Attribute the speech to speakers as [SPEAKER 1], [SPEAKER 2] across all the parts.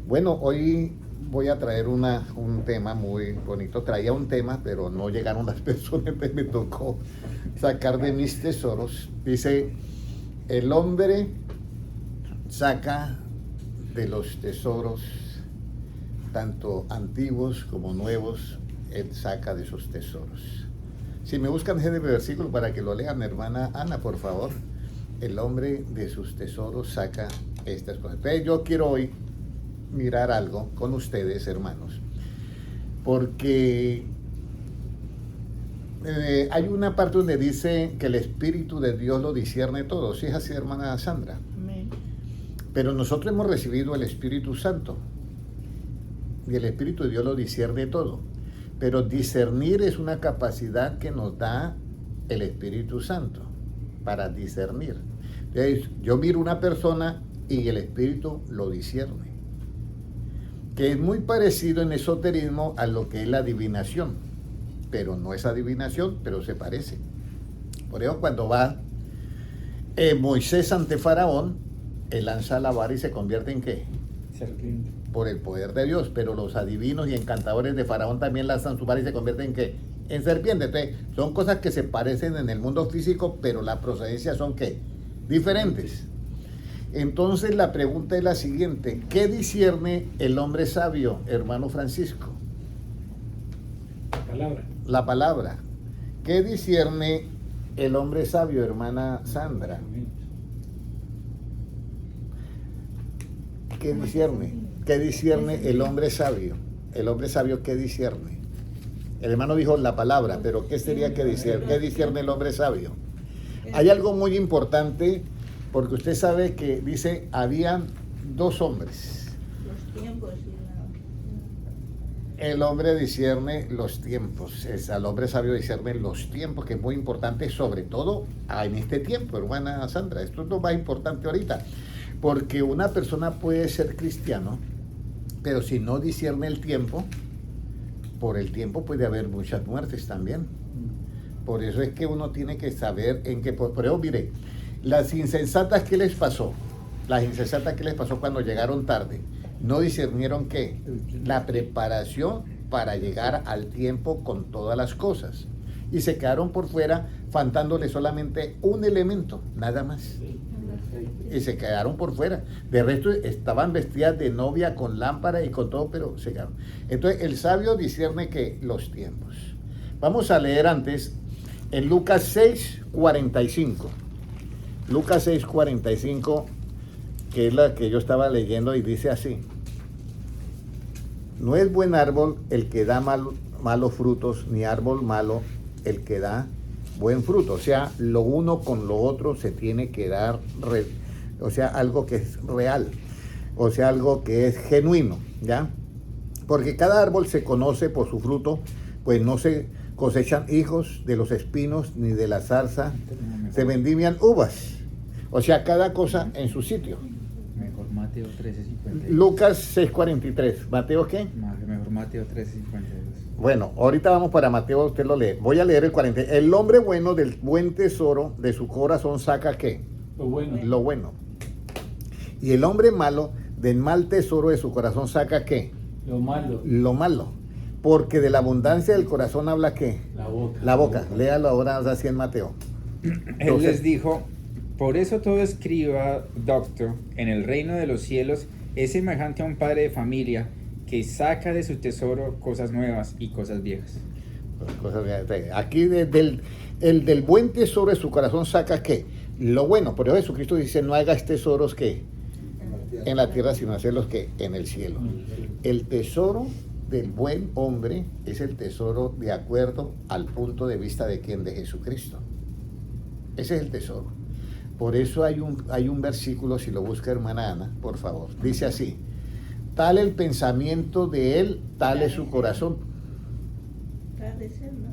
[SPEAKER 1] Bueno, hoy voy a traer un tema muy bonito. Traía un tema, pero no llegaron las personas, entonces me tocó sacar de mis tesoros. Dice, el hombre saca de los tesoros, tanto antiguos como nuevos, él saca de sus tesoros. Si me buscan ese versículo para que lo lean, hermana Ana, por favor. El hombre de sus tesoros saca estas cosas. Pero yo quiero hoy mirar algo con ustedes, hermanos, porque hay una parte donde dice que el Espíritu de Dios lo discierne todo. ¿Sí es así, hermana Sandra?
[SPEAKER 2] Amén.
[SPEAKER 1] Pero nosotros hemos recibido el Espíritu Santo y el Espíritu de Dios lo discierne todo. Pero discernir es una capacidad que nos da el Espíritu Santo para discernir. Entonces, yo miro una persona y el Espíritu lo discierne, que es muy parecido en esoterismo a lo que es la adivinación, pero no es adivinación, pero se parece. Por eso cuando va Moisés ante Faraón, él lanza la vara y se convierte en ¿qué?
[SPEAKER 3] Serpiente.
[SPEAKER 1] Por el poder de Dios, pero los adivinos y encantadores de Faraón también lanzan su vara y se convierten en ¿qué? En serpiente. Entonces, son cosas que se parecen en el mundo físico, pero la procedencia son ¿qué? Diferentes. Entonces la pregunta es la siguiente: ¿qué discierne el hombre sabio, hermano Francisco?
[SPEAKER 3] La palabra.
[SPEAKER 1] La palabra. ¿Qué discierne el hombre sabio, hermana Sandra? ¿Qué discierne? ¿Qué discierne el hombre sabio? El hombre sabio, ¿qué discierne? El hermano dijo la palabra, pero ¿qué sería que discierne? ¿Qué discierne el hombre sabio? Hay algo muy importante, porque usted sabe que dice, habían dos hombres.
[SPEAKER 2] Los tiempos y
[SPEAKER 1] El hombre discierne los tiempos, el hombre sabio discierne los tiempos, que es muy importante, sobre todo en este tiempo, hermana Sandra. Esto es lo más importante ahorita, porque una persona puede ser cristiano, pero si no discierne el tiempo, por el tiempo puede haber muchas muertes también. Por eso es que uno tiene que saber en qué... Por eso, mire, las insensatas, ¿qué les pasó? Las insensatas, ¿qué les pasó cuando llegaron tarde? No discernieron ¿qué? La preparación para llegar al tiempo con todas las cosas. Y se quedaron por fuera faltándole solamente un elemento, nada más. Y se quedaron por fuera. De resto estaban vestidas de novia con lámpara y con todo, pero se quedaron. Entonces el sabio discierne que los tiempos. Vamos a leer antes en Lucas 6:45. Lucas 6:45, que es la que yo estaba leyendo, y dice así: no es buen árbol el que da malos frutos, ni árbol malo el que da buen fruto. O sea, lo uno con lo otro se tiene que dar, o sea, algo que es real, o sea, algo que es genuino, ¿ya? Porque cada árbol se conoce por su fruto, pues no se cosechan higos de los espinos, ni de la zarza se vendimian uvas. O sea, cada cosa en su sitio.
[SPEAKER 3] Mejor Mateo 13:52.
[SPEAKER 1] Lucas 6:43. ¿Mateo qué?
[SPEAKER 3] Mejor Mateo 13:52.
[SPEAKER 1] Bueno, ahorita vamos para Mateo, usted lo lee. Voy a leer el 40. El hombre bueno del buen tesoro de su corazón saca ¿qué?
[SPEAKER 3] Lo bueno.
[SPEAKER 1] Lo bueno. Y el hombre malo del mal tesoro de su corazón saca ¿qué?
[SPEAKER 3] Lo malo.
[SPEAKER 1] Lo malo. Porque de la abundancia del corazón habla ¿qué?
[SPEAKER 3] La boca.
[SPEAKER 1] La boca. Léalo ahora así en Mateo.
[SPEAKER 4] Él
[SPEAKER 1] Entonces,
[SPEAKER 4] les dijo: por eso todo escriba, doctor, en el reino de los cielos es semejante a un padre de familia que saca de su tesoro cosas nuevas y cosas viejas.
[SPEAKER 1] Aquí el del buen tesoro de su corazón saca ¿qué? Lo bueno. Por eso Jesucristo dice, no hagas tesoros ¿qué? En la tierra, sino hacerlos ¿qué? En el cielo. El tesoro del buen hombre es el tesoro de acuerdo al punto de vista de quién, de Jesucristo. Ese es el tesoro. Por eso hay un versículo, si lo busca hermana Ana, por favor. Dice así: tal el pensamiento de él, tal es su corazón.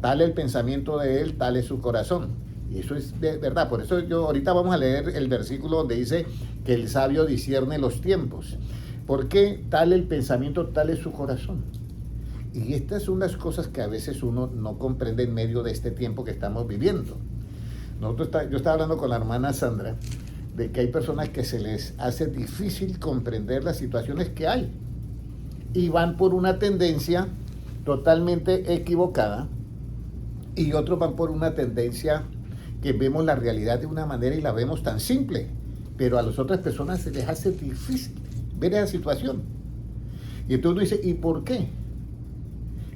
[SPEAKER 1] Tal el pensamiento de él, tal es su corazón. Y eso es verdad. Por eso ahorita vamos a leer el versículo donde dice que el sabio discierne los tiempos. ¿Por qué tal el pensamiento, tal es su corazón? Y estas son las cosas que a veces uno no comprende en medio de este tiempo que estamos viviendo. Yo estaba hablando con la hermana Sandra de que hay personas que se les hace difícil comprender las situaciones que hay. y van por una tendencia totalmente equivocada, y otros van por una tendencia que vemos la realidad de una manera y la vemos tan simple, pero a las otras personas se les hace difícil ver esa situación. Y entonces uno dice, ¿y por qué?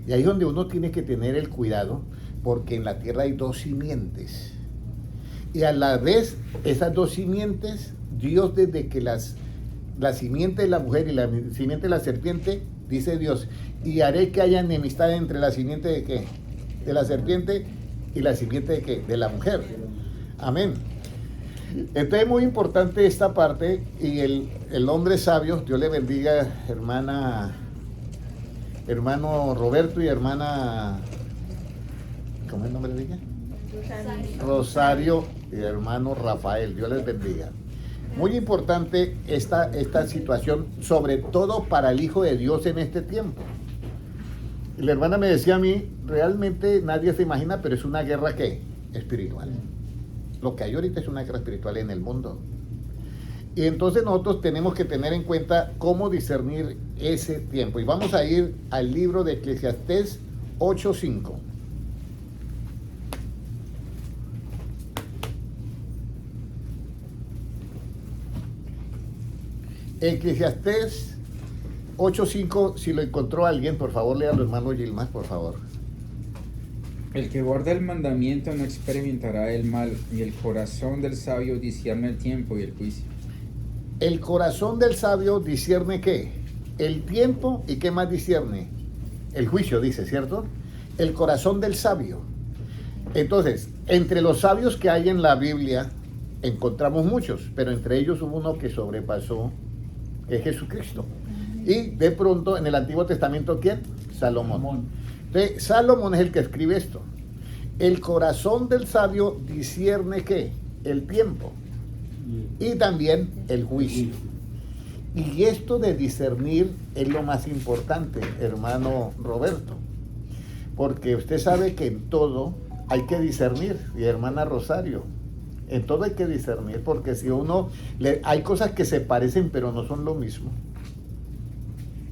[SPEAKER 1] Y ahí es donde uno tiene que tener el cuidado, porque en la tierra hay dos simientes. Y a la vez, esas dos simientes, Dios desde que la simiente de la mujer y la simiente de la serpiente, dice Dios, y haré que haya enemistad entre la simiente de ¿qué? De la serpiente y la simiente de ¿qué? De la mujer. Amén. Entonces es muy importante esta parte, y el hombre sabio, Dios le bendiga, hermano Roberto y hermana, ¿cómo es el nombre de ella? Rosario y hermano Rafael, Dios les bendiga. Muy importante esta situación, sobre todo para el Hijo de Dios en este tiempo. Y la hermana me decía a mí, realmente nadie se imagina, pero es una guerra ¿qué? Espiritual. Lo que hay ahorita es una guerra espiritual en el mundo. Y entonces nosotros tenemos que tener en cuenta cómo discernir ese tiempo. Y vamos a ir al libro de Eclesiastés 8:5. Eclesiastés 8:5, si lo encontró alguien, por favor, léalo, hermano Gilmas, por favor.
[SPEAKER 4] El que guarda el mandamiento no experimentará el mal, y el corazón del sabio discierne el tiempo y el juicio.
[SPEAKER 1] El corazón del sabio discierne ¿qué? El tiempo, y ¿qué más discierne? El juicio, dice, ¿cierto? El corazón del sabio. Entonces, entre los sabios que hay en la Biblia, encontramos muchos, pero entre ellos hubo uno que sobrepasó, que es Jesucristo. Y de pronto, en el Antiguo Testamento, ¿quién? Salomón. Entonces, Salomón es el que escribe esto. El corazón del sabio discierne ¿qué? El tiempo. Y también el juicio. Y esto de discernir es lo más importante, hermano Roberto. Porque usted sabe que en todo hay que discernir, y hermana Rosario, en todo hay que discernir, porque si hay cosas que se parecen pero no son lo mismo.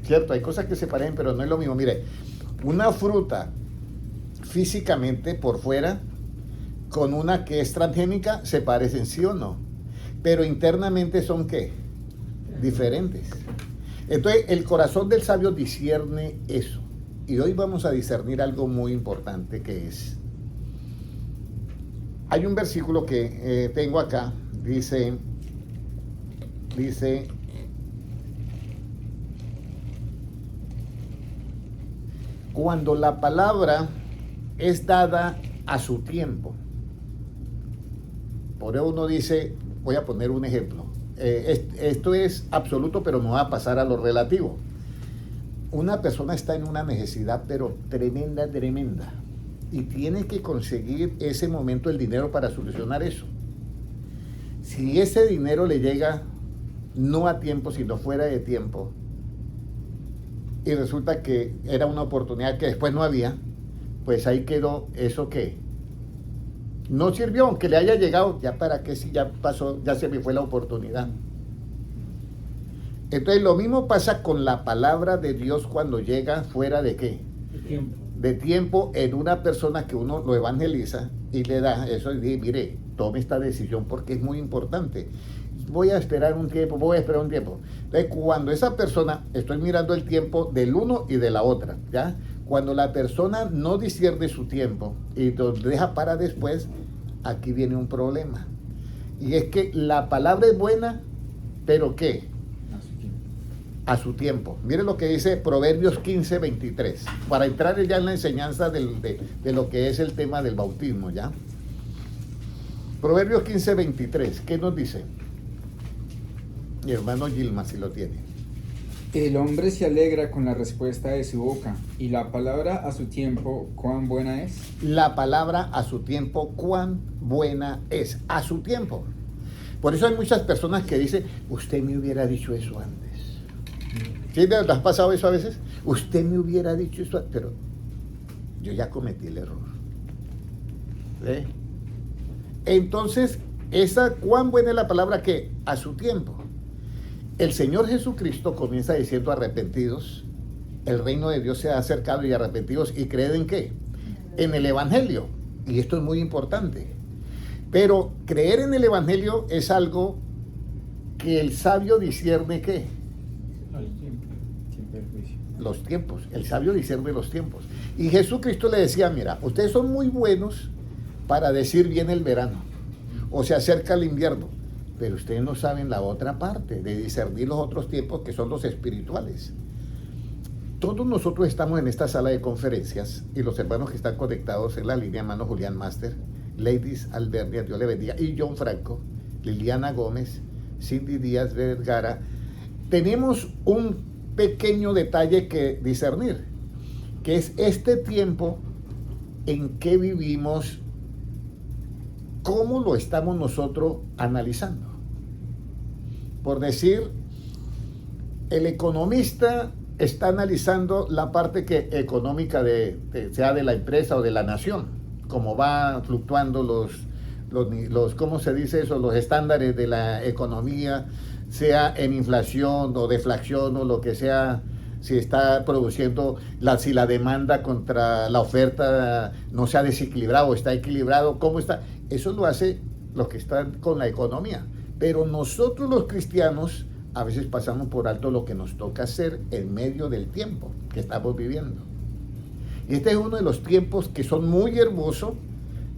[SPEAKER 1] ¿Cierto? Hay cosas que se parecen pero no es lo mismo. Mire, una fruta físicamente por fuera con una que es transgénica se parecen, ¿sí o no? Pero internamente son ¿qué? Diferentes. Entonces el corazón del sabio discierne eso. Y hoy vamos a discernir algo muy importante, que es, hay un versículo que tengo acá, dice, cuando la palabra es dada a su tiempo. Por eso uno dice, voy a poner un ejemplo, esto es absoluto, pero no va a pasar a lo relativo. Una persona está en una necesidad, pero tremenda, y tiene que conseguir ese momento el dinero para solucionar eso. Si ese dinero le llega no a tiempo, sino fuera de tiempo, y resulta que era una oportunidad que después no había, pues ahí quedó eso que no sirvió, aunque le haya llegado, ya para qué, si ya pasó, ya se me fue la oportunidad. Entonces lo mismo pasa con la palabra de Dios cuando llega fuera de ¿qué? De tiempo en una persona que uno lo evangeliza y le da eso y dice, mire, tome esta decisión porque es muy importante. Voy a esperar un tiempo. Entonces cuando esa persona, estoy mirando el tiempo del uno y de la otra, ¿ya? Cuando la persona no discierne su tiempo y lo deja para después, aquí viene un problema. Y es que la palabra es buena, pero ¿qué? A su tiempo. Mire lo que dice Proverbios 15:23, para entrar ya en la enseñanza de lo que es el tema del bautismo, ¿ya? Proverbios 15:23, ¿qué nos dice? Mi hermano Gilma, si lo tiene.
[SPEAKER 4] El hombre se alegra con la respuesta de su boca, y la palabra a su tiempo, ¿cuán buena es?
[SPEAKER 1] La palabra a su tiempo, cuán buena es. A su tiempo. Por eso hay muchas personas que dicen, usted me hubiera dicho eso antes. ¿Sí? ¿Te has pasado eso a veces? Usted me hubiera dicho eso, pero yo ya cometí el error. ¿Sí? Entonces, cuán buena es la palabra que a su tiempo. El Señor Jesucristo comienza diciendo arrepentidos el reino de Dios se ha acercado y arrepentidos y creen en qué, en el evangelio, y esto es muy importante. Pero creer en el evangelio es algo que el sabio discierne qué,
[SPEAKER 3] Siempre el juicio.
[SPEAKER 1] los tiempos. El sabio discierne los tiempos. Y Jesucristo le decía, mira, ustedes son muy buenos para decir viene el verano o se acerca el invierno, pero ustedes no saben la otra parte de discernir los otros tiempos que son los espirituales. Todos nosotros estamos en esta sala de conferencias y los hermanos que están conectados en la línea, hermano Julián Master, Ladies Albernia, Dios le bendiga, y John Franco, Liliana Gómez, Cindy Díaz Vergara, tenemos un pequeño detalle que discernir, que es este tiempo en que vivimos, cómo lo estamos nosotros analizando. Por decir, el economista está analizando la parte económica sea de la empresa o de la nación, cómo va fluctuando los ¿cómo se dice eso? Los estándares de la economía, sea en inflación o deflación o lo que sea, si está produciendo, si la demanda contra la oferta no se ha desequilibrado o está equilibrado, ¿cómo está? Eso lo hace los que están con la economía. Pero nosotros los cristianos a veces pasamos por alto lo que nos toca hacer en medio del tiempo que estamos viviendo. Y este es uno de los tiempos que son muy hermosos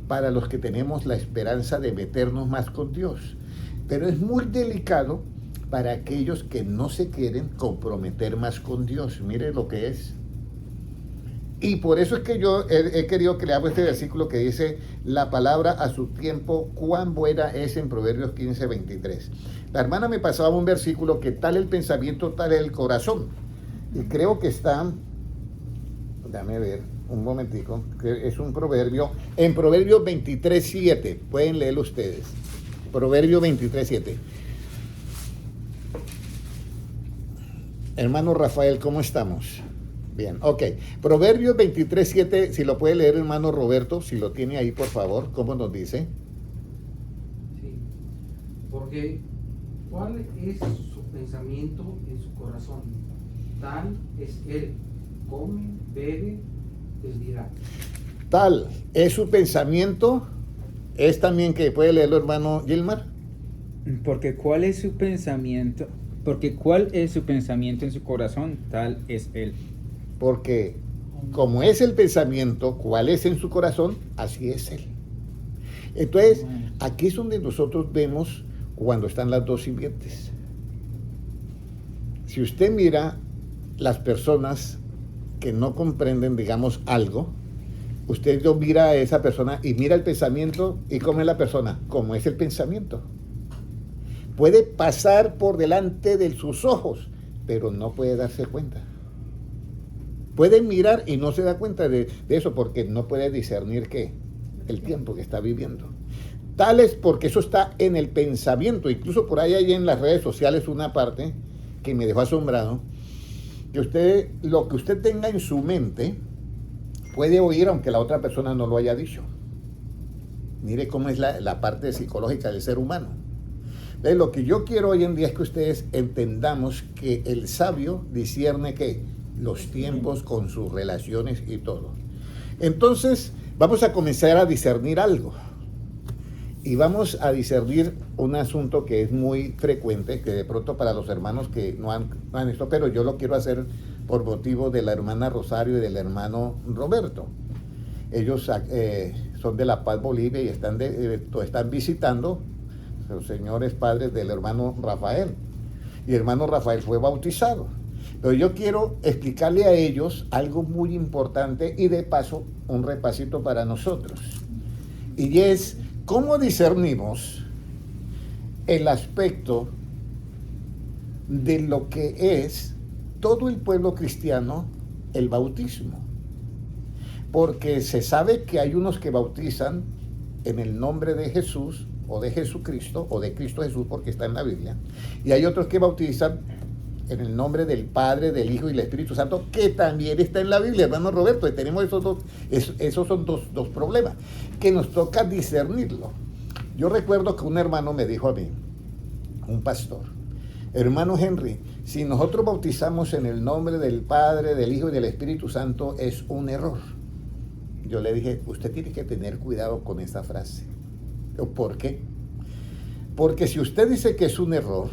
[SPEAKER 1] para los que tenemos la esperanza de meternos más con Dios. Pero es muy delicado para aquellos que no se quieren comprometer más con Dios. Mire lo que es. Y por eso es que yo he querido que leamos este versículo que dice, la palabra a su tiempo, cuán buena es, en Proverbios 15:23. La hermana me pasaba un versículo que tal el pensamiento, tal el corazón. Y creo que está, déjame ver, un momentico, que es un proverbio, en Proverbios 23:7, pueden leerlo ustedes. Proverbio 23:7. Hermano Rafael, ¿cómo estamos? Bien, ok. Proverbios 23:7, si lo puede leer hermano Roberto, si lo tiene ahí, por favor, ¿cómo nos dice?
[SPEAKER 2] Sí, porque ¿cuál es su pensamiento en su corazón? Tal es él, come, bebe, les dirá.
[SPEAKER 1] Tal es su pensamiento, es también que puede leerlo hermano Gilmar.
[SPEAKER 4] Porque cuál es su pensamiento en su corazón, tal es él.
[SPEAKER 1] Porque como es el pensamiento, cuál es en su corazón, así es él. Entonces, aquí es donde nosotros vemos cuando están las dos simientes. Si usted mira las personas que no comprenden, digamos, algo, usted lo mira a esa persona y mira el pensamiento, y cómo es la persona, como es el pensamiento. Puede pasar por delante de sus ojos, pero no puede darse cuenta. Puede mirar y no se da cuenta de eso porque no puede discernir qué, el tiempo que está viviendo. Tal es porque eso está en el pensamiento. Incluso por ahí hay en las redes sociales una parte que me dejó asombrado, que lo que usted tenga en su mente puede oír aunque la otra persona no lo haya dicho. Mire cómo es la parte psicológica del ser humano. Entonces, lo que yo quiero hoy en día es que ustedes entendamos que el sabio discierne que los tiempos con sus relaciones y todo. Entonces, vamos a comenzar a discernir algo. Y vamos a discernir un asunto que es muy frecuente, que de pronto para los hermanos que no han esto, pero yo lo quiero hacer por motivo de la hermana Rosario y del hermano Roberto. Ellos son de La Paz, Bolivia, y están visitando los señores padres del hermano Rafael. Y el hermano Rafael fue bautizado. Pero yo quiero explicarle a ellos algo muy importante y de paso un repasito para nosotros. Y es cómo discernimos el aspecto de lo que es todo el pueblo cristiano, el bautismo. Porque se sabe que hay unos que bautizan en el nombre de Jesús o de Jesucristo o de Cristo Jesús porque está en la Biblia. Y hay otros que bautizan en el nombre del Padre, del Hijo y del Espíritu Santo, que también está en la Biblia, hermano Roberto. Y tenemos esos son dos problemas que nos toca discernirlo. Yo recuerdo que un hermano me dijo a mí, un pastor, Hermano Henry, si nosotros bautizamos en el nombre del Padre, del Hijo y del Espíritu Santo, es un error. Yo le dije, usted tiene que tener cuidado con esta frase. ¿Por qué? Porque si usted dice que es un error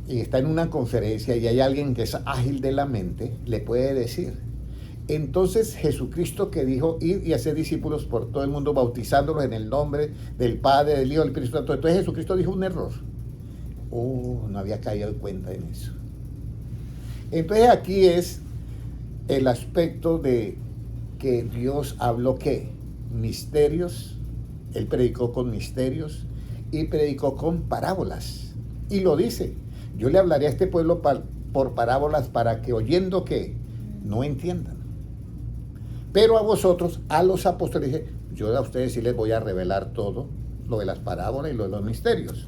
[SPEAKER 1] y está en una conferencia y hay alguien que es ágil de la mente, le puede decir, entonces Jesucristo que dijo, ir y hacer discípulos por todo el mundo, bautizándolos en el nombre del Padre, del Hijo y del Espíritu Santo. Entonces Jesucristo dijo un error. No había caído en cuenta en eso. Entonces aquí es el aspecto de que Dios habló ¿qué? Misterios. Él predicó con misterios y predicó con parábolas. Y lo dice, yo le hablaré a este pueblo por parábolas para que oyendo ¿qué? No entiendan. Pero a vosotros, a los apóstoles, dije, yo a ustedes sí les voy a revelar todo, lo de las parábolas y lo de los misterios.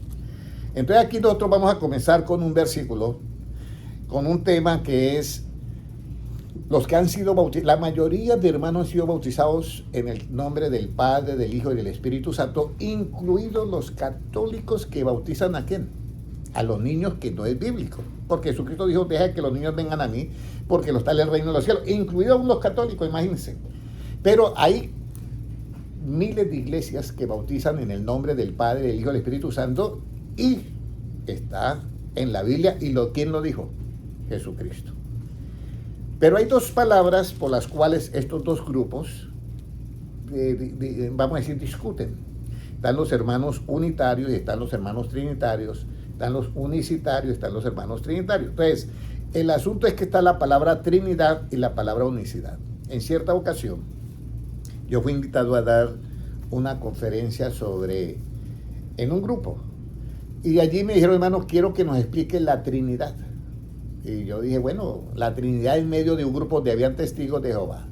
[SPEAKER 1] Entonces aquí nosotros vamos a comenzar con un versículo, con un tema que es los que han sido bautizados. La mayoría de hermanos han sido bautizados en el nombre del Padre, del Hijo y del Espíritu Santo, incluidos los católicos que bautizan ¿a quién? A los niños, que no es bíblico, porque Jesucristo dijo, deja que los niños vengan a mí, porque los está en el reino de los cielos, incluidos los católicos, imagínense. Pero hay miles de iglesias que bautizan en el nombre del Padre, del Hijo y del Espíritu Santo, y está en la Biblia. ¿Y quién lo dijo? Jesucristo. Pero hay dos palabras por las cuales estos dos grupos, vamos a decir, discuten. Están los hermanos unitarios y están los hermanos trinitarios. Están los unicitarios, están los hermanos trinitarios. Entonces, el asunto es que está la palabra Trinidad y la palabra unicidad. En cierta ocasión, yo fui invitado a dar una conferencia en un grupo. Y allí me dijeron, hermano, quiero que nos explique la Trinidad. Y yo dije, bueno, la Trinidad en medio de un grupo donde habían testigos de Jehová,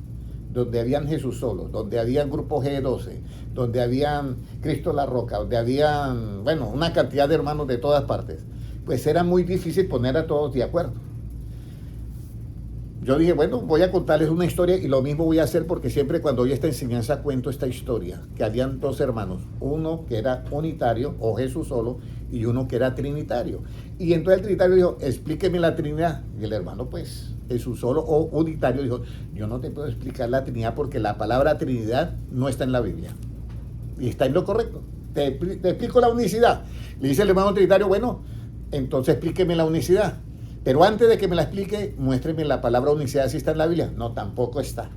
[SPEAKER 1] donde habían Jesús solo, donde habían grupo G12, donde habían Cristo la Roca, donde habían, bueno, una cantidad de hermanos de todas partes. Pues era muy difícil poner a todos de acuerdo. Yo dije, bueno, voy a contarles una historia y lo mismo voy a hacer porque siempre cuando doy esta enseñanza cuento esta historia, que habían dos hermanos, uno que era unitario o Jesús solo y uno que era trinitario. Y entonces el trinitario dijo, explíqueme la Trinidad. Y el hermano, pues, Jesús solo o unitario dijo, yo no te puedo explicar la Trinidad porque la palabra Trinidad no está en la Biblia. Y está en lo correcto. Te explico la unicidad. Le dice el hermano trinitario, bueno, entonces explíqueme la unicidad. Pero antes de que me la explique, muéstreme la palabra unicidad si está en la Biblia. No, tampoco está.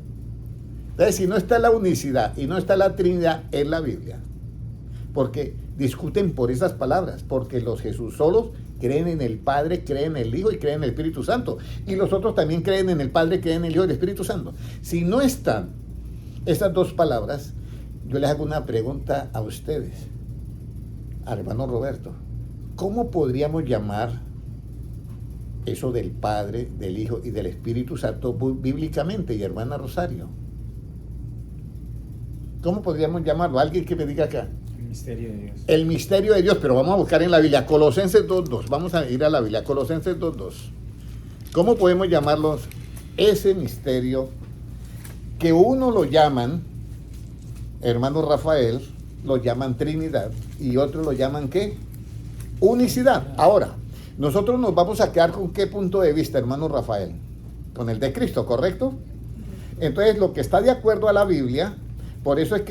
[SPEAKER 1] Entonces, si no está la unicidad y no está la Trinidad en la Biblia, porque discuten por esas palabras, porque los Jesús solos creen en el Padre, creen en el Hijo y creen en el Espíritu Santo. Y los otros también creen en el Padre, creen en el Hijo y el Espíritu Santo. Si no están esas dos palabras, yo les hago una pregunta a ustedes, al hermano Roberto. ¿Cómo podríamos llamar eso del Padre, del Hijo y del Espíritu Santo bíblicamente? Y hermana Rosario, ¿cómo podríamos llamarlo? Alguien que me diga acá.
[SPEAKER 3] El misterio de Dios.
[SPEAKER 1] El misterio de Dios, pero vamos a buscar en la Biblia, Colosenses 2.2, vamos a ir a la Biblia, Colosenses 2.2. ¿Cómo podemos llamarlos ese misterio que uno lo llaman, hermano Rafael, lo llaman Trinidad y otros lo llaman ¿qué? Unicidad. Ahora, nosotros nos vamos a quedar con qué punto de vista, hermano Rafael, con el de Cristo, ¿correcto? Entonces, lo que está de acuerdo a la Biblia, por eso es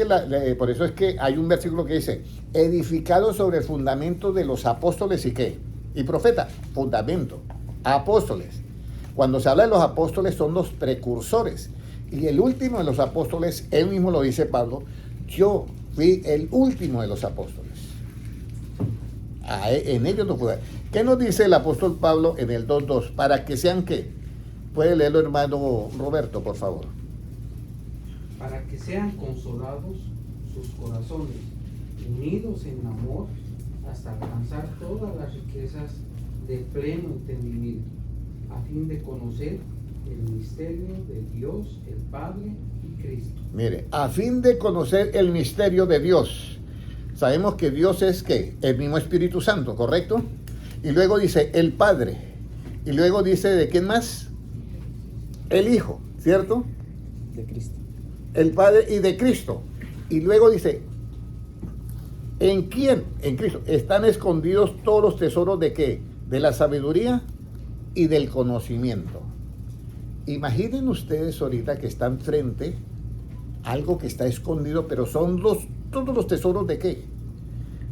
[SPEAKER 1] que hay un versículo que dice, edificado sobre el fundamento de los apóstoles y qué, y profeta, fundamento, apóstoles. Cuando se habla de los apóstoles son los precursores, y el último de los apóstoles, él mismo lo dice Pablo, yo fui el último de los apóstoles. En ellos no fue. ¿Qué nos dice el apóstol Pablo en el 2.2? Para que sean ¿qué? Puede leerlo hermano Roberto, por favor.
[SPEAKER 2] Para que sean consolados sus corazones, unidos en amor, hasta alcanzar todas las riquezas de pleno entendimiento, a fin de conocer el misterio de Dios, el Padre y Cristo.
[SPEAKER 1] Mire, a fin de conocer el misterio de Dios. Sabemos que Dios es ¿qué? El mismo Espíritu Santo, ¿correcto? Y luego dice el Padre. Y luego dice ¿de quién más? El Hijo, ¿cierto?
[SPEAKER 3] De Cristo.
[SPEAKER 1] El Padre y de Cristo. Y luego dice, ¿en quién? En Cristo. Están escondidos todos los tesoros de ¿qué? de la sabiduría y del conocimiento. Imaginen ustedes ahorita que están frente a algo que está escondido, pero son todos los tesoros ¿de qué?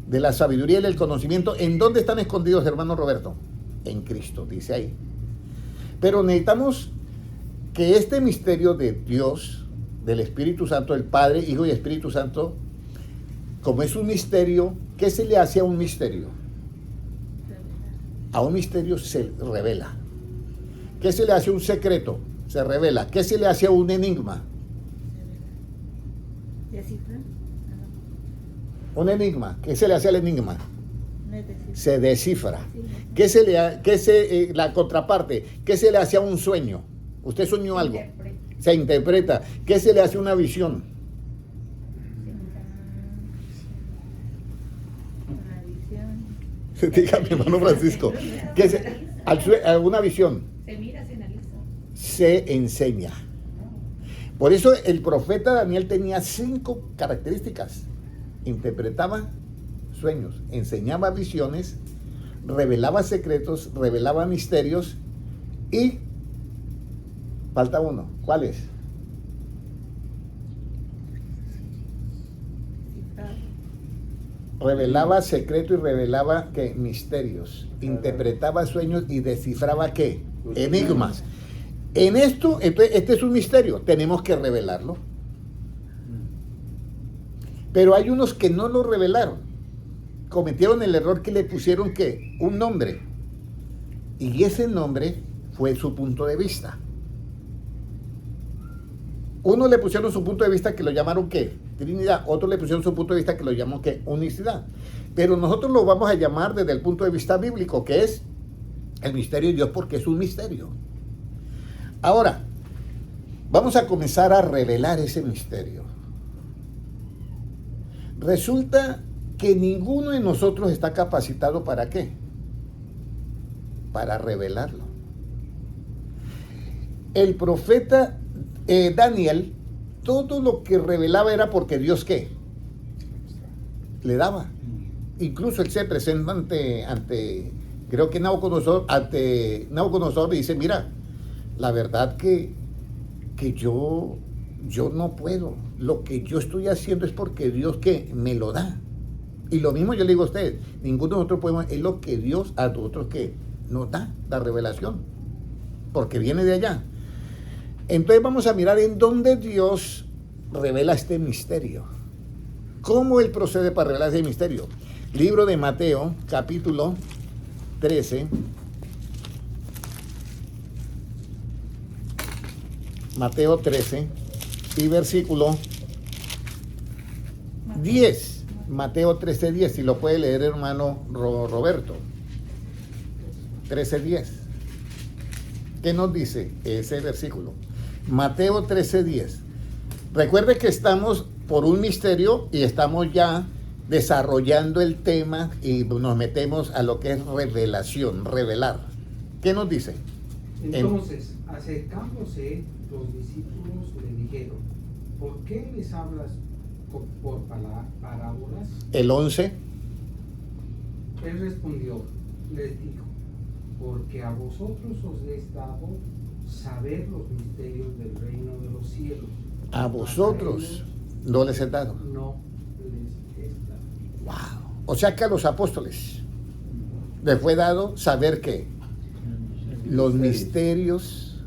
[SPEAKER 1] De la sabiduría y del conocimiento. ¿En dónde están escondidos, hermano Roberto? En Cristo, dice ahí. Pero necesitamos que este misterio de Dios, del Espíritu Santo, el Padre, Hijo y Espíritu Santo, como es un misterio, ¿qué se le hace a un misterio? A un misterio se revela. ¿Qué se le hace a un secreto? Se revela. ¿Qué se le hace a un enigma? Un enigma. ¿Qué se le hace al enigma? Se descifra. ¿Qué la contraparte? ¿Qué se le hace a un sueño? Usted soñó algo. Se interpreta. ¿Qué se le hace a una visión? Dígame, hermano Francisco. A una visión.
[SPEAKER 5] Se mira, se analiza.
[SPEAKER 1] Se enseña. Por eso el profeta Daniel tenía 5 características. Interpretaba sueños, enseñaba visiones, revelaba secretos, revelaba misterios y falta uno. ¿Cuál es? Revelaba secreto y revelaba ¿qué? Misterios. Interpretaba sueños y descifraba ¿qué? Enigmas. En esto, este es un misterio, tenemos que revelarlo. Pero hay unos que no lo revelaron. Cometieron el error que le pusieron ¿qué? Un nombre. Y ese nombre fue su punto de vista. Uno le pusieron su punto de vista que lo llamaron ¿qué? Trinidad. Otros le pusieron su punto de vista que lo llamó ¿qué? Unicidad. Pero nosotros lo vamos a llamar desde el punto de vista bíblico, que es el misterio de Dios, porque es un misterio. Ahora, vamos a comenzar a revelar ese misterio. Resulta que ninguno de nosotros está capacitado ¿para qué? Para revelarlo. El profeta Daniel, todo lo que revelaba era porque Dios ¿qué? Le daba. Incluso él se presenta ante creo que Nabucodonosor y dice, mira, la verdad que yo no puedo. Lo que yo estoy haciendo es porque Dios ¿qué? Me lo da. Y lo mismo yo le digo a ustedes, ninguno de nosotros podemos, es lo que Dios a nosotros ¿qué? Nos da, la revelación, porque viene de allá. Entonces vamos a mirar en dónde Dios revela este misterio. ¿Cómo Él procede para revelar ese misterio? Libro de Mateo, capítulo 13. Mateo 13 y versículo 10. Mateo 13, 10. Si lo puede leer, hermano Roberto. 13, 10. ¿Qué nos dice ese versículo? Mateo 13, 10. Recuerde que estamos por un misterio y estamos ya desarrollando el tema y nos metemos a lo que es revelación, revelar. ¿Qué nos dice?
[SPEAKER 2] Entonces, acercándose, los discípulos le dijeron, ¿por qué les hablas por parábolas?
[SPEAKER 1] El 11.
[SPEAKER 2] Él respondió, les dijo, porque a vosotros os es dado saber los misterios del reino de los cielos.
[SPEAKER 1] A vosotros no les he dado.
[SPEAKER 2] No les es dado.
[SPEAKER 1] Wow. O sea que a los apóstoles les fue dado saber qué. Los misterios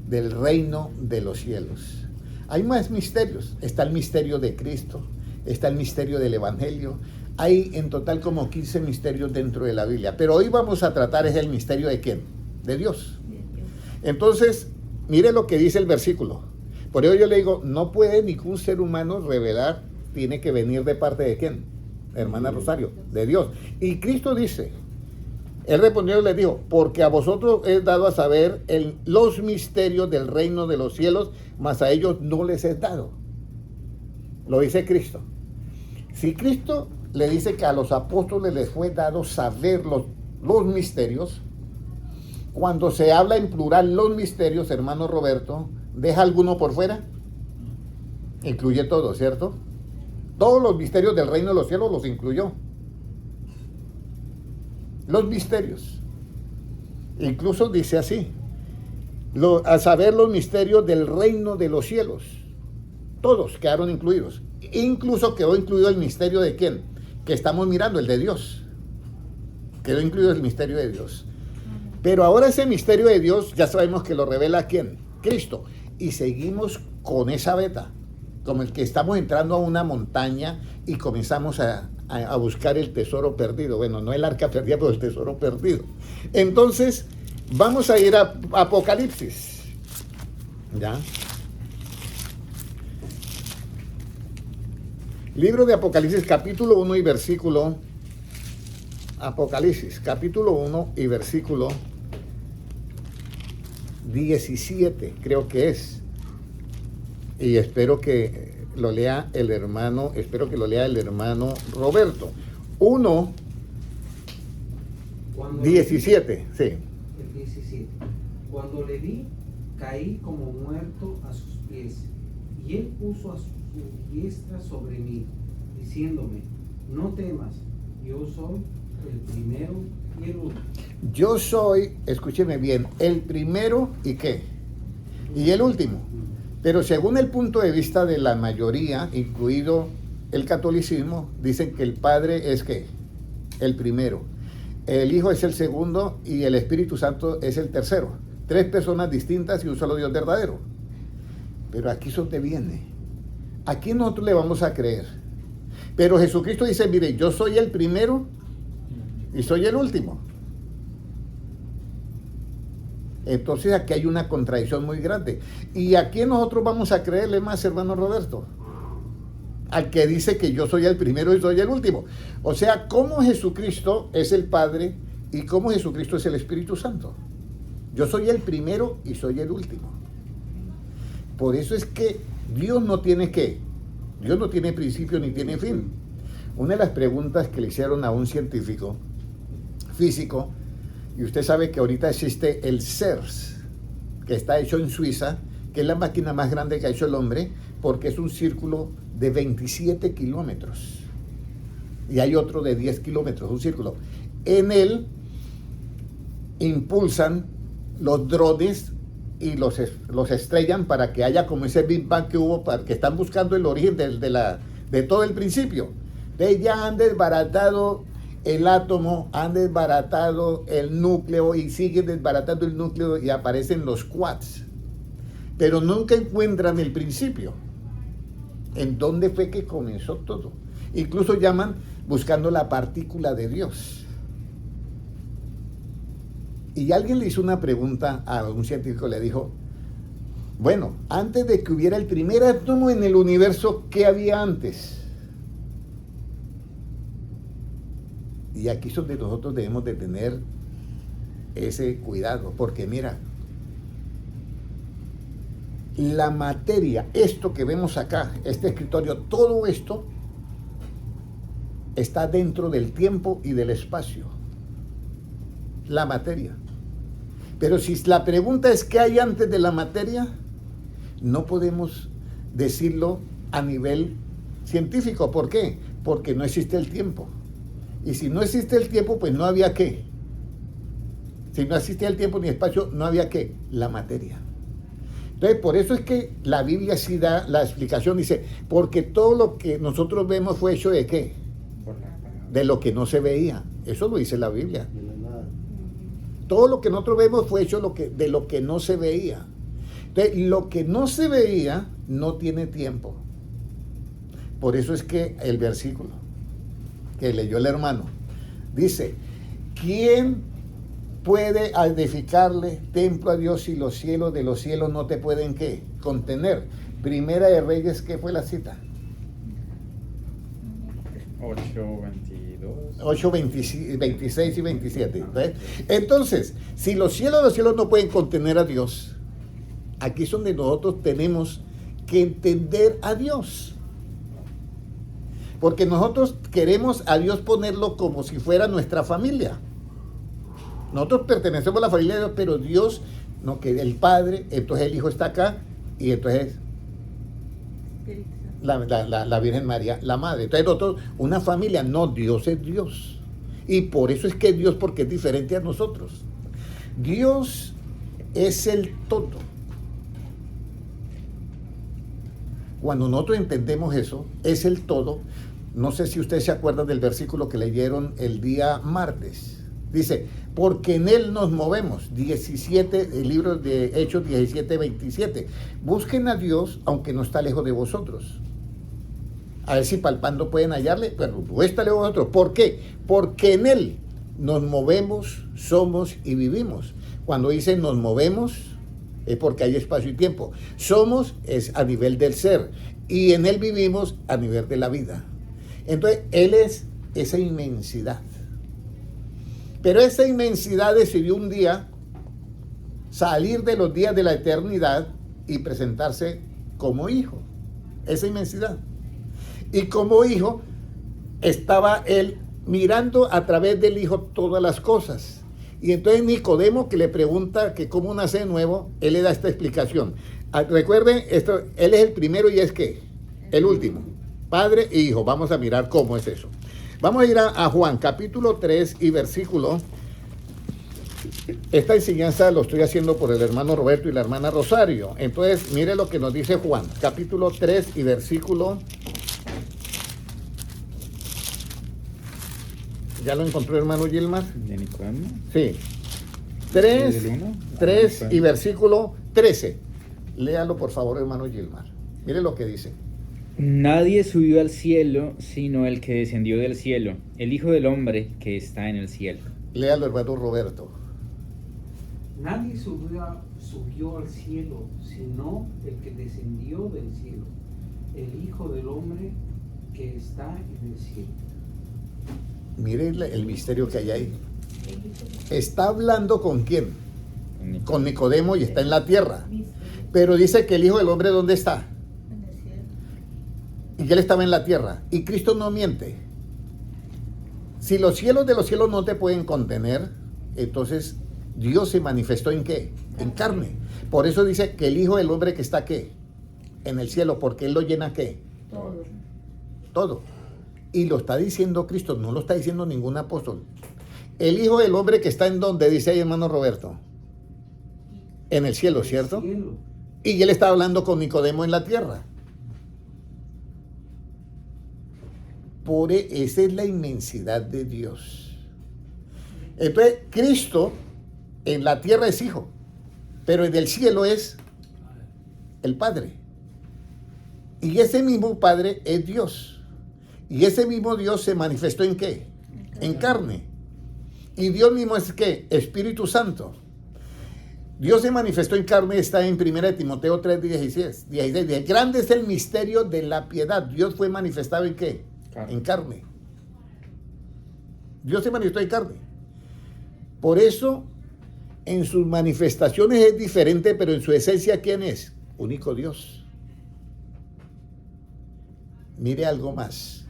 [SPEAKER 1] del reino de los cielos. Hay más misterios. Está el misterio de Cristo, está el misterio del Evangelio. Hay en total como 15 misterios dentro de la Biblia. Pero hoy vamos a tratar es el misterio de ¿quién? De Dios. Entonces, mire lo que dice el versículo. Por ello yo le digo, no puede ningún ser humano revelar, tiene que venir de parte de ¿quién? Hermana Rosario, de Dios. Y Cristo dice, Él respondió y le dijo, porque a vosotros es dado a saber los misterios del reino de los cielos, mas a ellos no les es dado. Lo dice Cristo. Si Cristo le dice que a los apóstoles les fue dado saber los misterios, cuando se habla en plural los misterios, hermano Roberto, ¿deja alguno por fuera? Incluye todo, ¿cierto? Todos los misterios del reino de los cielos los incluyó. los misterios. Incluso dice así, a saber los misterios del reino de los cielos. Todos quedaron incluidos. Incluso quedó incluido el misterio de ¿quién? Que estamos mirando, el de Dios. Quedó incluido el misterio de Dios. Pero ahora ese misterio de Dios ya sabemos que lo revela ¿quién? Cristo. Y seguimos con esa beta, como el que estamos entrando a una montaña y comenzamos a buscar el tesoro perdido. Bueno, no el arca perdida, pero el tesoro perdido. Entonces, vamos a ir a Apocalipsis. ¿Ya? Libro de Apocalipsis, capítulo 1 y versículo... Apocalipsis, capítulo 1 y versículo 17, creo que es. Y espero que lo lea el hermano, Roberto. 1, 17, sí.
[SPEAKER 2] El 17. Cuando le vi, caí como muerto a sus pies, y él puso a su diestra sobre mí, diciéndome, no temas, yo soy el primero y el último.
[SPEAKER 1] Yo soy, escúcheme bien, el primero y qué, y el último. Pero según el punto de vista de la mayoría, incluido el catolicismo, dicen que el Padre es ¿qué? El primero, el Hijo es el segundo y el Espíritu Santo es el tercero. 3 personas distintas y un solo Dios verdadero. Pero aquí es donde viene. Aquí nosotros le vamos a creer. Pero Jesucristo dice, mire, yo soy el primero y soy el último. Entonces aquí hay una contradicción muy grande. ¿Y a quién nosotros vamos a creerle más, hermano Roberto? Al que dice que yo soy el primero y soy el último. O sea, ¿cómo Jesucristo es el Padre y cómo Jesucristo es el Espíritu Santo? Yo soy el primero y soy el último. Por eso es que Dios no tiene ¿qué? Dios no tiene principio ni tiene fin. Una de las preguntas que le hicieron a un científico físico, y usted sabe que ahorita existe el CERS, que está hecho en Suiza, que es la máquina más grande que ha hecho el hombre, porque es un círculo de 27 kilómetros. Y hay otro de 10 kilómetros, un círculo. En él impulsan los drones y los estrellan para que haya como ese Big Bang que hubo, para que están buscando el origen de todo el principio. De ya han desbaratado el átomo, han desbaratado el núcleo y siguen desbaratando el núcleo y aparecen los quarks. Pero nunca encuentran el principio. ¿En dónde fue que comenzó todo? Incluso llaman buscando la partícula de Dios. Y alguien le hizo una pregunta a un científico, le dijo, bueno, antes de que hubiera el primer átomo en el universo, ¿qué había antes? Y aquí es donde nosotros debemos de tener ese cuidado, porque mira, la materia, esto que vemos acá, este escritorio, todo esto está dentro del tiempo y del espacio. La materia. Pero si la pregunta es ¿qué hay antes de la materia? No podemos decirlo a nivel científico. ¿Por qué? Porque no existe el tiempo. Y si no existe el tiempo, pues no había qué. Si no existía el tiempo ni espacio, no había qué. La materia. Entonces, por eso es que la Biblia sí da la explicación. Dice, porque todo lo que nosotros vemos fue hecho de qué? De lo que no se veía. Eso lo dice la Biblia. Todo lo que nosotros vemos fue hecho de lo que no se veía. Entonces, lo que no se veía no tiene tiempo. Por eso es que el versículo que leyó el hermano dice, ¿quién puede edificarle templo a Dios si los cielos de los cielos no te pueden ¿qué? Contener? Primera de Reyes, ¿qué fue la cita? 8, 26 y 27. ¿Ves? Entonces, si los cielos de los cielos no pueden contener a Dios, aquí es donde nosotros tenemos que entender a Dios. Porque nosotros queremos a Dios ponerlo como si fuera nuestra familia. Nosotros pertenecemos a la familia de Dios, pero Dios, no, que el Padre, entonces el Hijo está acá, y entonces la Virgen María, la Madre. Entonces nosotros, una familia, no, Dios es Dios. Y por eso es que Dios, porque es diferente a nosotros. Dios es el todo. Cuando nosotros entendemos eso, es el todo. No sé si ustedes se acuerdan del versículo que leyeron el día martes. Dice, porque en Él nos movemos. 17, el libro de Hechos 17, 27. Busquen a Dios, aunque no está lejos de vosotros. A ver si palpando pueden hallarle, pero no está lejos de vosotros. ¿Por qué? Porque en Él nos movemos, somos y vivimos. Cuando dice nos movemos, es porque hay espacio y tiempo. Somos es a nivel del ser y en Él vivimos a nivel de la vida. Entonces, Él es esa inmensidad. Pero esa inmensidad decidió un día salir de los días de la eternidad y presentarse como hijo. Esa inmensidad. Y como hijo, estaba Él mirando a través del hijo todas las cosas. Y entonces Nicodemo, que le pregunta que cómo nace de nuevo, él le da esta explicación. Recuerden, esto, él es el primero y es ¿qué? El último. Padre e hijo. Vamos a mirar cómo es eso. Vamos a ir a Juan, capítulo 3 y versículo. Esta enseñanza lo estoy haciendo por el hermano Roberto y la hermana Rosario. Entonces, mire lo que nos dice Juan, capítulo 3 y versículo. ¿Ya lo encontró, hermano Gilmar?
[SPEAKER 4] ¿De Nicodemo?
[SPEAKER 1] Sí. 3
[SPEAKER 4] ¿Del uno?
[SPEAKER 1] 3 y versículo 13. Léalo, por favor, hermano Gilmar. Mire lo que dice.
[SPEAKER 4] Nadie subió al cielo sino el que descendió del cielo, el Hijo del Hombre que está en el cielo.
[SPEAKER 1] Léalo, hermano Roberto.
[SPEAKER 2] Nadie subió al cielo, sino el que descendió del cielo, el Hijo del Hombre que está en el cielo.
[SPEAKER 1] Mire el misterio que hay ahí. Está hablando ¿con quién? Con Nicodemo y está en la tierra. Pero dice que el Hijo del Hombre, ¿dónde está? Y que Él estaba en la tierra. Y Cristo no miente. Si los cielos de los cielos no te pueden contener, entonces Dios se manifestó ¿en qué? En carne. Por eso dice que el Hijo del Hombre que está ¿qué? En el cielo, porque Él lo llena ¿qué? Todo. Y lo está diciendo Cristo, no lo está diciendo ningún apóstol. El Hijo del Hombre que está en donde, dice ahí hermano Roberto. En el cielo, ¿cierto?
[SPEAKER 2] Cielo.
[SPEAKER 1] Y Él está hablando con Nicodemo en la tierra. Esa es la inmensidad de Dios. Entonces, Cristo en la tierra es hijo, pero en el cielo es el Padre. Y ese mismo Padre es Dios. Y ese mismo Dios se manifestó ¿en qué? En carne. Y Dios mismo es ¿qué? Espíritu Santo. Dios se manifestó en carne, está en 1 Timoteo 3, 16. Grande es el misterio de la piedad. Dios fue manifestado ¿en qué? En carne. Dios se manifestó en carne. Por eso, en sus manifestaciones es diferente, pero en su esencia, ¿quién es? Único Dios. Mire algo más.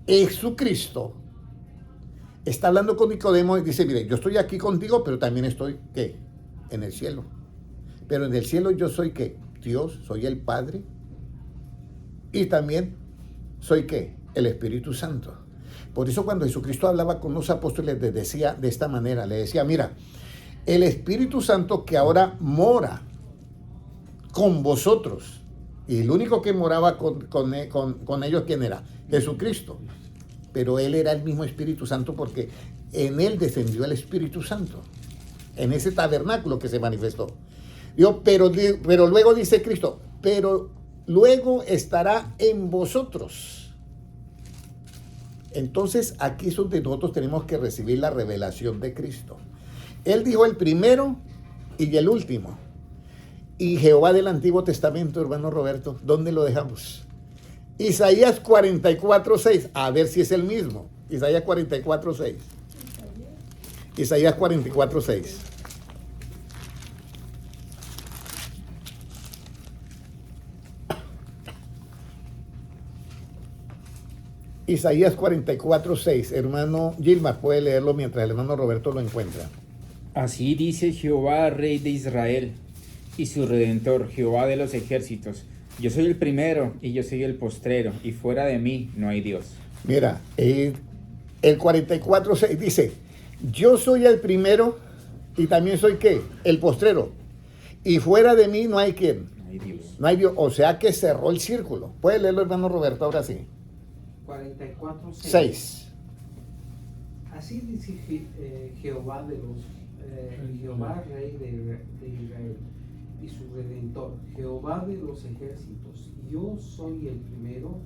[SPEAKER 1] Jesucristo está hablando con Nicodemo y dice, mire, yo estoy aquí contigo, pero también estoy, ¿qué? En el cielo. Pero en el cielo yo soy, ¿qué? Dios, soy el Padre. Y también soy, ¿qué? El Espíritu Santo. Por eso cuando Jesucristo hablaba con los apóstoles, les decía de esta manera, le decía, mira, el Espíritu Santo que ahora mora con vosotros, y el único que moraba con ellos, ¿quién era? Jesucristo. Pero Él era el mismo Espíritu Santo porque en Él descendió el Espíritu Santo, en ese tabernáculo que se manifestó. Digo, pero luego dice Cristo, pero luego estará en vosotros. Entonces aquí es donde nosotros tenemos que recibir la revelación de Cristo. Él dijo el primero y el último. Y Jehová del Antiguo Testamento, hermano Roberto, ¿dónde lo dejamos? Isaías 44:6, a ver si es el mismo. Isaías 44:6. Isaías 44:6. Isaías 44:6. Hermano Gilmar, puede leerlo mientras el hermano Roberto lo encuentra.
[SPEAKER 4] Así dice Jehová, Rey de Israel, y su Redentor, Jehová de los ejércitos. Yo soy el primero y yo soy el postrero, y fuera de mí no hay Dios.
[SPEAKER 1] Mira, El 44:6 dice, yo soy el primero y también soy ¿qué? El postrero. Y fuera de mí no hay quien.
[SPEAKER 4] No hay Dios.
[SPEAKER 1] No hay Dios. O sea que cerró el círculo. ¿Puede leerlo, hermano Roberto, ahora sí?
[SPEAKER 2] 44:6.
[SPEAKER 1] 6.
[SPEAKER 2] Así dice Jehová de los Jehová rey de Israel y su redentor, Jehová de los ejércitos, yo soy el primero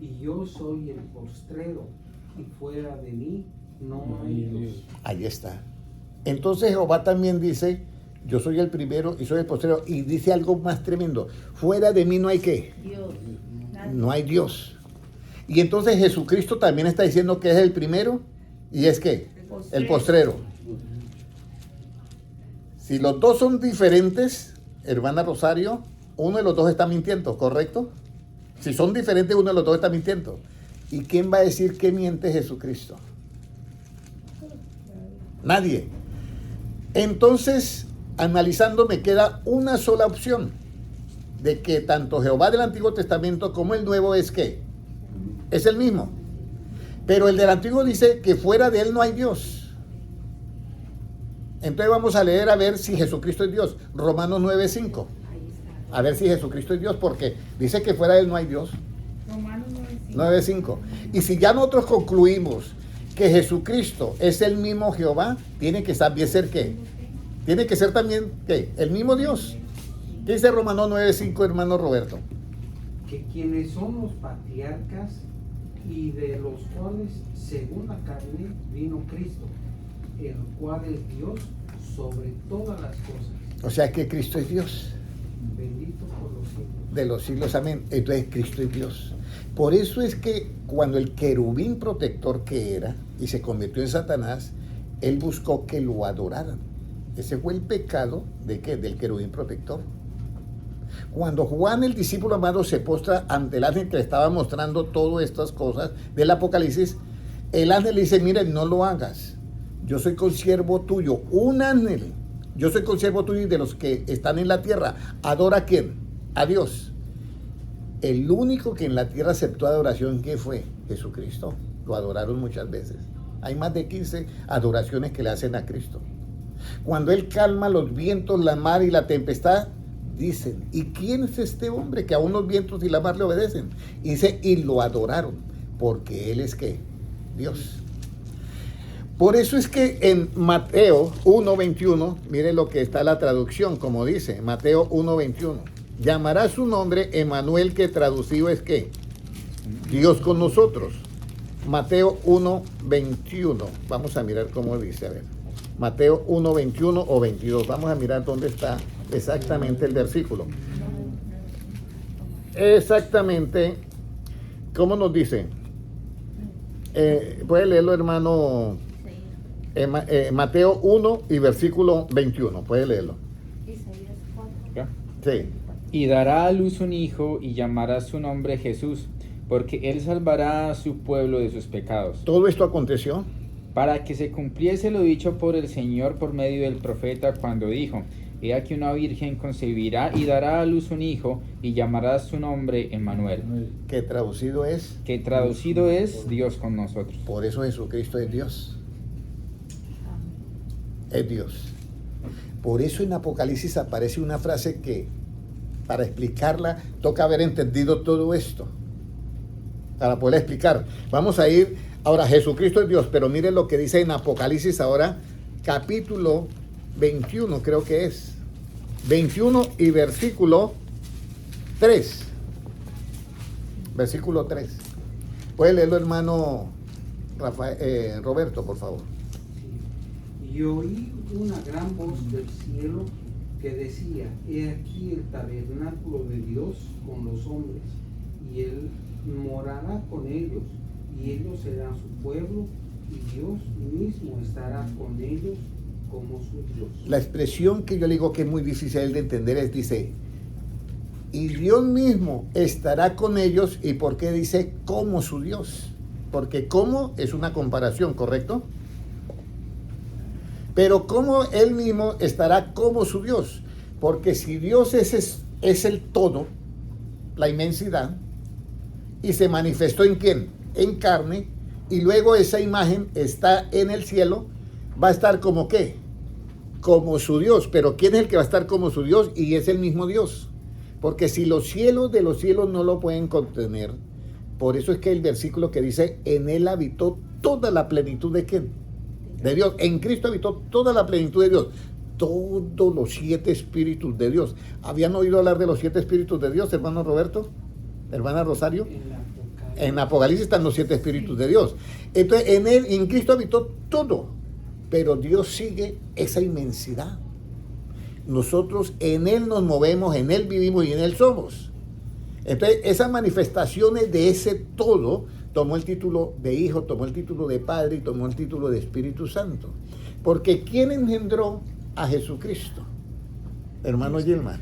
[SPEAKER 2] y yo soy el postrero, y fuera de mí no hay Dios.
[SPEAKER 1] Ahí está. Entonces Jehová también dice, yo soy el primero y soy el postrero, y dice algo más tremendo, fuera de mí no hay qué,
[SPEAKER 5] Dios.
[SPEAKER 1] no hay Dios. Y entonces Jesucristo también está diciendo que es el primero y es que el postrero. Si los dos son diferentes, hermana Rosario, uno de los dos está mintiendo, ¿correcto? Si son diferentes, uno de los dos está mintiendo. ¿Y quién va a decir que miente Jesucristo? Nadie. Entonces, analizando, me queda una sola opción de que tanto Jehová del Antiguo Testamento como el Nuevo es ¿qué? Es el mismo. Pero el del Antiguo dice que fuera de él no hay Dios. Entonces vamos a leer a ver si Jesucristo es Dios. Romanos 9:5. A ver si Jesucristo es Dios, porque dice que fuera de él no hay Dios.
[SPEAKER 5] Romanos
[SPEAKER 1] 9:5. Y si ya nosotros concluimos que Jesucristo es el mismo Jehová, tiene que también ser ¿qué? Tiene que ser también ¿qué? El mismo Dios. ¿Qué dice Romanos 9:5, hermano Roberto?
[SPEAKER 2] Que quienes son los patriarcas y de los cuales según la carne vino Cristo, el cual es Dios sobre todas las cosas,
[SPEAKER 1] O sea que Cristo es Dios.
[SPEAKER 2] bendito por los siglos.
[SPEAKER 1] De los siglos, amén. Entonces Cristo es Dios. Por eso es que cuando el querubín protector que era y se convirtió en Satanás, él buscó que lo adoraran. Ese fue el pecado de ¿qué? Del querubín protector. Cuando Juan, el discípulo amado, se postra ante el ángel que le estaba mostrando todas estas cosas del Apocalipsis, el ángel le dice, mire, no lo hagas. Yo soy consiervo tuyo, un ángel. Yo soy consiervo tuyo y de los que están en la tierra. ¿Adora a quién? A Dios. El único que en la tierra aceptó adoración, ¿qué fue? Jesucristo. Lo adoraron muchas veces. Hay más de 15 adoraciones que le hacen a Cristo. Cuando Él calma los vientos, la mar y la tempestad, dicen, ¿y quién es este hombre que aún los vientos y la mar le obedecen? Y dice, y lo adoraron, porque Él es ¿qué? Dios. Por eso es que en Mateo 1:21, mire lo que está la traducción, como dice, Mateo 1:21, llamará su nombre Emmanuel, que traducido es ¿qué? Dios con nosotros. Mateo 1:21, vamos a mirar cómo dice, a ver, Mateo 1:21 o 22, vamos a mirar dónde está exactamente el versículo. Exactamente, ¿cómo nos dice? Puede leerlo, hermano. Mateo 1 y versículo 21, puede leerlo.
[SPEAKER 5] Isaías 4.
[SPEAKER 4] ¿Ya?
[SPEAKER 1] Sí.
[SPEAKER 4] Y dará a luz un hijo y llamará su nombre Jesús, porque él salvará a su pueblo de sus pecados.
[SPEAKER 1] Todo esto aconteció
[SPEAKER 4] Para que se cumpliese lo dicho por el Señor por medio del profeta cuando dijo, he aquí una virgen concebirá y dará a luz un hijo y llamará su nombre Emmanuel,
[SPEAKER 1] que traducido es,
[SPEAKER 4] que traducido es Dios con nosotros.
[SPEAKER 1] por eso Jesucristo es Dios. Es Dios. Por eso en Apocalipsis aparece una frase que, para explicarla, toca haber entendido todo esto. Para poder explicar. Vamos a ir, ahora Jesucristo es Dios, pero miren lo que dice en Apocalipsis ahora, capítulo 21, creo que es. 21 y versículo 3. Versículo 3. Puede leerlo, hermano Roberto, por favor.
[SPEAKER 2] Y oí una gran voz del cielo que decía, he aquí el tabernáculo de Dios con los hombres, y Él morará con ellos, y ellos serán su pueblo, y Dios mismo estará con ellos como su Dios.
[SPEAKER 1] La expresión que yo le digo que es muy difícil de entender es, dice, y Dios mismo estará con ellos. ¿Y por qué dice como su Dios? Porque como es una comparación, ¿correcto? Pero como Él mismo estará como su Dios. Porque si Dios es el todo, la inmensidad, y se manifestó ¿en quién? En carne, y luego esa imagen está en el cielo, va a estar como ¿qué? Como su Dios. Pero ¿quién es el que va a estar como su Dios? Y es el mismo Dios. Porque si los cielos de los cielos no lo pueden contener, por eso es que el versículo que dice, en él habitó toda la plenitud de ¿quién? De Dios. En Cristo habitó toda la plenitud de Dios. Todos los 7 espíritus de Dios. ¿Habían oído hablar de los 7 espíritus de Dios, hermano Roberto? Hermana Rosario. En Apocalipsis están los 7 espíritus de Dios. Entonces, en Cristo habitó todo. Pero Dios sigue esa inmensidad. Nosotros en Él nos movemos, en Él vivimos y en Él somos. Entonces, esas manifestaciones de ese todo, tomó el título de Hijo, tomó el título de Padre y tomó el título de Espíritu Santo. Porque ¿quién engendró a Jesucristo? Hermano Gilmar,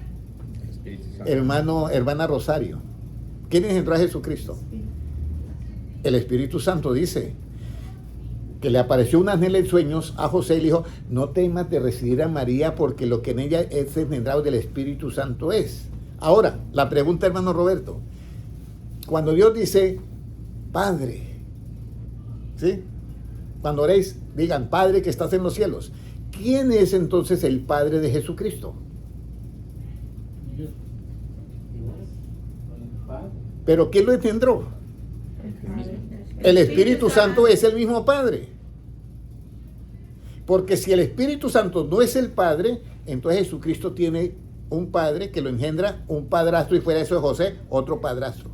[SPEAKER 1] hermana Rosario. ¿Quién engendró a Jesucristo? El Espíritu Santo. Dice que le apareció un ángel en sueños a José y le dijo, no temas de recibir a María porque lo que en ella es engendrado del Espíritu Santo es. Ahora, la pregunta, hermano Roberto, cuando Dios dice, Padre, ¿sí? Cuando oréis, digan, Padre que estás en los cielos. ¿Quién es entonces el Padre de Jesucristo? ¿Pero quién lo engendró? El Espíritu Santo es el mismo Padre. Porque si el Espíritu Santo no es el Padre, entonces Jesucristo tiene un Padre que lo engendra, un padrastro, y fuera eso de José, otro padrastro.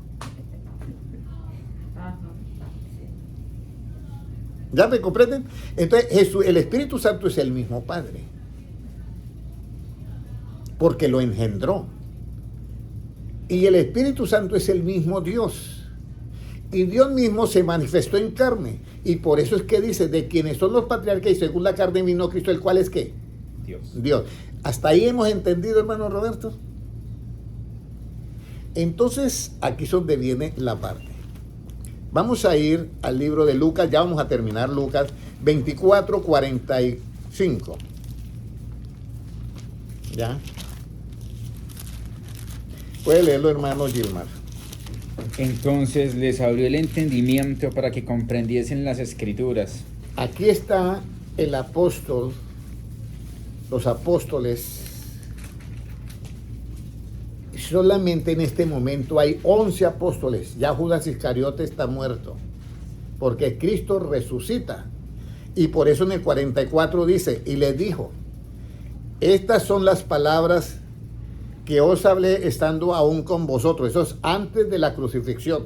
[SPEAKER 1] ¿Ya me comprenden? Entonces el Espíritu Santo es el mismo Padre. Porque lo engendró. Y el Espíritu Santo es el mismo Dios. Y Dios mismo se manifestó en carne. Y por eso es que dice, de quienes son los patriarcas y según la carne vino Cristo, el cual es ¿qué? Dios. ¿Hasta ahí hemos entendido, hermano Roberto? Entonces, aquí es donde viene la parte. Vamos a ir al libro de Lucas, ya vamos a terminar Lucas 24:45. ¿Ya? Puede leerlo, hermano Gilmar.
[SPEAKER 4] Entonces les abrió el entendimiento para que comprendiesen las Escrituras.
[SPEAKER 1] Aquí está el apóstol, los apóstoles. Solamente en este momento hay 11 apóstoles. Ya Judas Iscariote está muerto. Porque Cristo resucita. Y por eso en el 44 dice, y les dijo, estas son las palabras que os hablé estando aún con vosotros. Eso es antes de la crucifixión.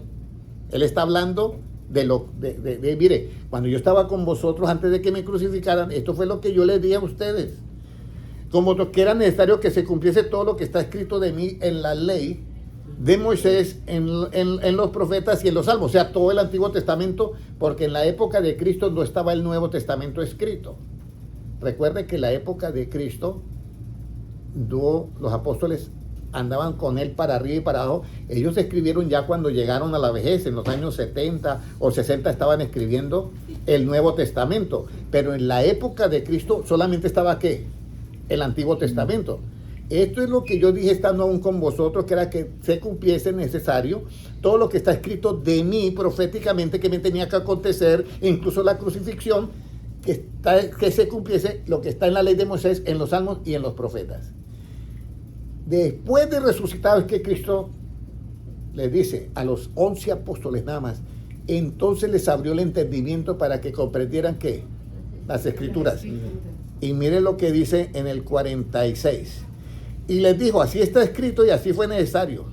[SPEAKER 1] Él está hablando mire, cuando yo estaba con vosotros antes de que me crucificaran, esto fue lo que yo les dije a ustedes. Como que era necesario que se cumpliese todo lo que está escrito de mí en la ley de Moisés, en los profetas y en los salmos. O sea, todo el Antiguo Testamento, porque en la época de Cristo no estaba el Nuevo Testamento escrito. Recuerde que en la época de Cristo, los apóstoles andaban con él para arriba y para abajo. Ellos escribieron ya cuando llegaron a la vejez, en los años 70 o 60 estaban escribiendo el Nuevo Testamento. Pero en la época de Cristo solamente estaba ¿qué? El Antiguo Testamento. Esto es lo que yo dije estando aún con vosotros, que era que se cumpliese necesario todo lo que está escrito de mí proféticamente que me tenía que acontecer, incluso la crucifixión, que se cumpliese lo que está en la ley de Moisés, en los salmos y en los profetas. Después de resucitado es que Cristo les dice a los 11 apóstoles nada más, entonces les abrió el entendimiento para que comprendieran ¿qué? Las Escrituras. Y miren lo que dice en el 46. Y les dijo, así está escrito y así fue necesario,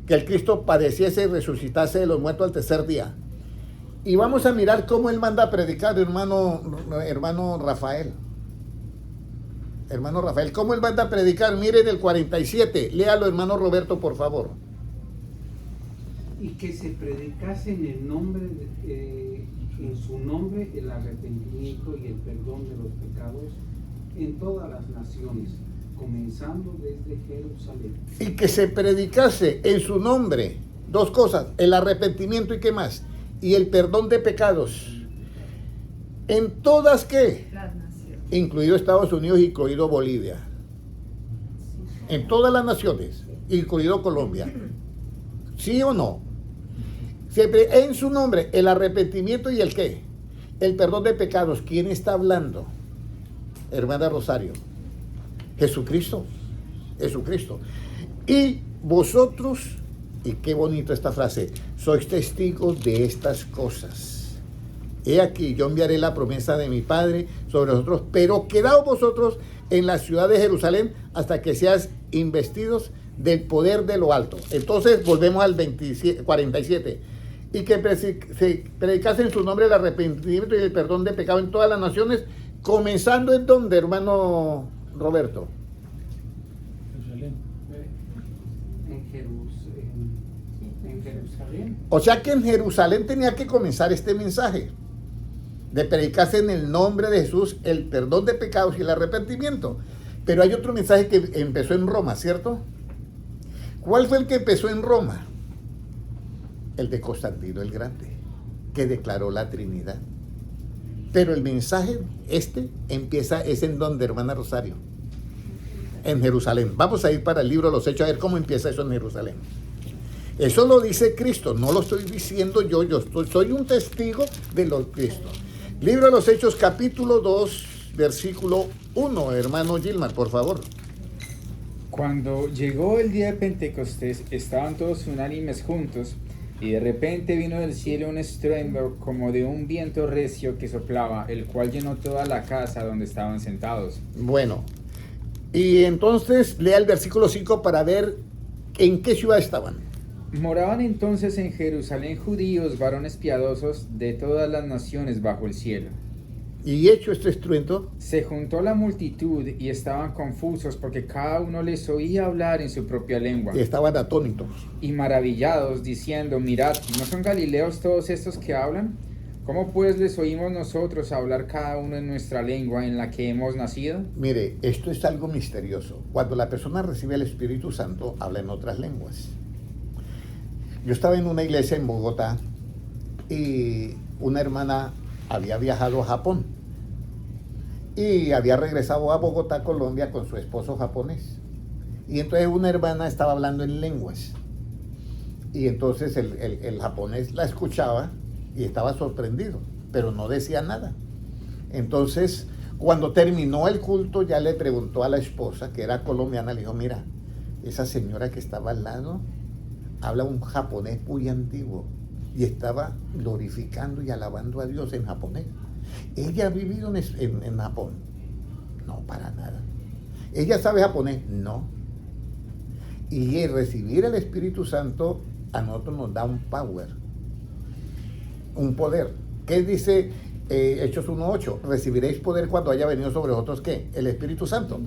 [SPEAKER 1] que el Cristo padeciese y resucitase de los muertos al tercer día. Y vamos a mirar cómo él manda a predicar, hermano Rafael. Hermano Rafael, ¿cómo él manda a predicar? Miren el 47. Léalo, hermano Roberto, por favor.
[SPEAKER 2] Y que se predicase en el nombre, en su nombre, el arrepentimiento y el perdón de los pecados en todas las naciones, comenzando desde Jerusalén.
[SPEAKER 1] Y que se predicase en su nombre, dos cosas, el arrepentimiento y qué más, y el perdón de pecados. En todas, ¿qué?
[SPEAKER 5] Las naciones.
[SPEAKER 1] Incluido Estados Unidos, incluido Bolivia. En todas las naciones, incluido Colombia. ¿Sí o no? Siempre en su nombre, el arrepentimiento y el qué. El perdón de pecados. ¿Quién está hablando? Hermana Rosario. Jesucristo. Jesucristo. Y vosotros, y qué bonito esta frase, sois testigos de estas cosas. He aquí, yo enviaré la promesa de mi Padre sobre vosotros, pero quedaos vosotros en la ciudad de Jerusalén hasta que seas investidos del poder de lo alto. Entonces volvemos al 47. Y que se predicase en su nombre el arrepentimiento y el perdón de pecado en todas las naciones, comenzando en donde, hermano Roberto.
[SPEAKER 3] Jerusalén.
[SPEAKER 2] En Jerusalén.
[SPEAKER 1] O sea que en Jerusalén tenía que comenzar este mensaje de predicarse en el nombre de Jesús el perdón de pecados y el arrepentimiento. Pero hay otro mensaje que empezó en Roma, ¿cierto? ¿Cuál fue el que empezó en Roma? El de Constantino el Grande, que declaró la Trinidad. Pero el mensaje es en donde, hermana Rosario, en Jerusalén. Vamos a ir para el libro de los Hechos a ver cómo empieza eso en Jerusalén. Eso lo dice Cristo, no lo estoy diciendo yo soy un testigo de lo Cristo. Libro de los Hechos, capítulo 2, versículo 1, hermano Gilmar, por favor.
[SPEAKER 4] Cuando llegó el día de Pentecostés, estaban todos unánimes juntos, y de repente vino del cielo un estruendo como de un viento recio que soplaba, el cual llenó toda la casa donde estaban sentados.
[SPEAKER 1] Bueno, y entonces lea el versículo 5 para ver en qué ciudad estaban.
[SPEAKER 4] Moraban entonces en Jerusalén judíos, varones piadosos de todas las naciones bajo el cielo.
[SPEAKER 1] Y hecho este estruendo,
[SPEAKER 4] Se juntó la multitud y estaban confusos porque cada uno les oía hablar en su propia lengua.
[SPEAKER 1] y estaban atónitos.
[SPEAKER 4] Y maravillados, diciendo, mirad, ¿no son galileos todos estos que hablan? ¿Cómo pues les oímos nosotros hablar cada uno en nuestra lengua en la que hemos nacido?
[SPEAKER 1] Mire, esto es algo misterioso. Cuando la persona recibe el Espíritu Santo, habla en otras lenguas. Yo estaba en una iglesia en Bogotá y una hermana había viajado a Japón y había regresado a Bogotá, Colombia, con su esposo japonés. Y entonces una hermana estaba hablando en lenguas. Y entonces el japonés la escuchaba y estaba sorprendido, pero no decía nada. Entonces, cuando terminó el culto, ya le preguntó a la esposa, que era colombiana, le dijo, mira, esa señora que estaba al lado habla un japonés muy antiguo y estaba glorificando y alabando a Dios en japonés. ¿Ella ha vivido en Japón? No, para nada. ¿Ella sabe japonés? No. Y el recibir el Espíritu Santo a nosotros nos da un power, un poder. ¿Qué dice Hechos 1:8? Recibiréis poder cuando haya venido sobre vosotros, ¿qué? El Espíritu Santo.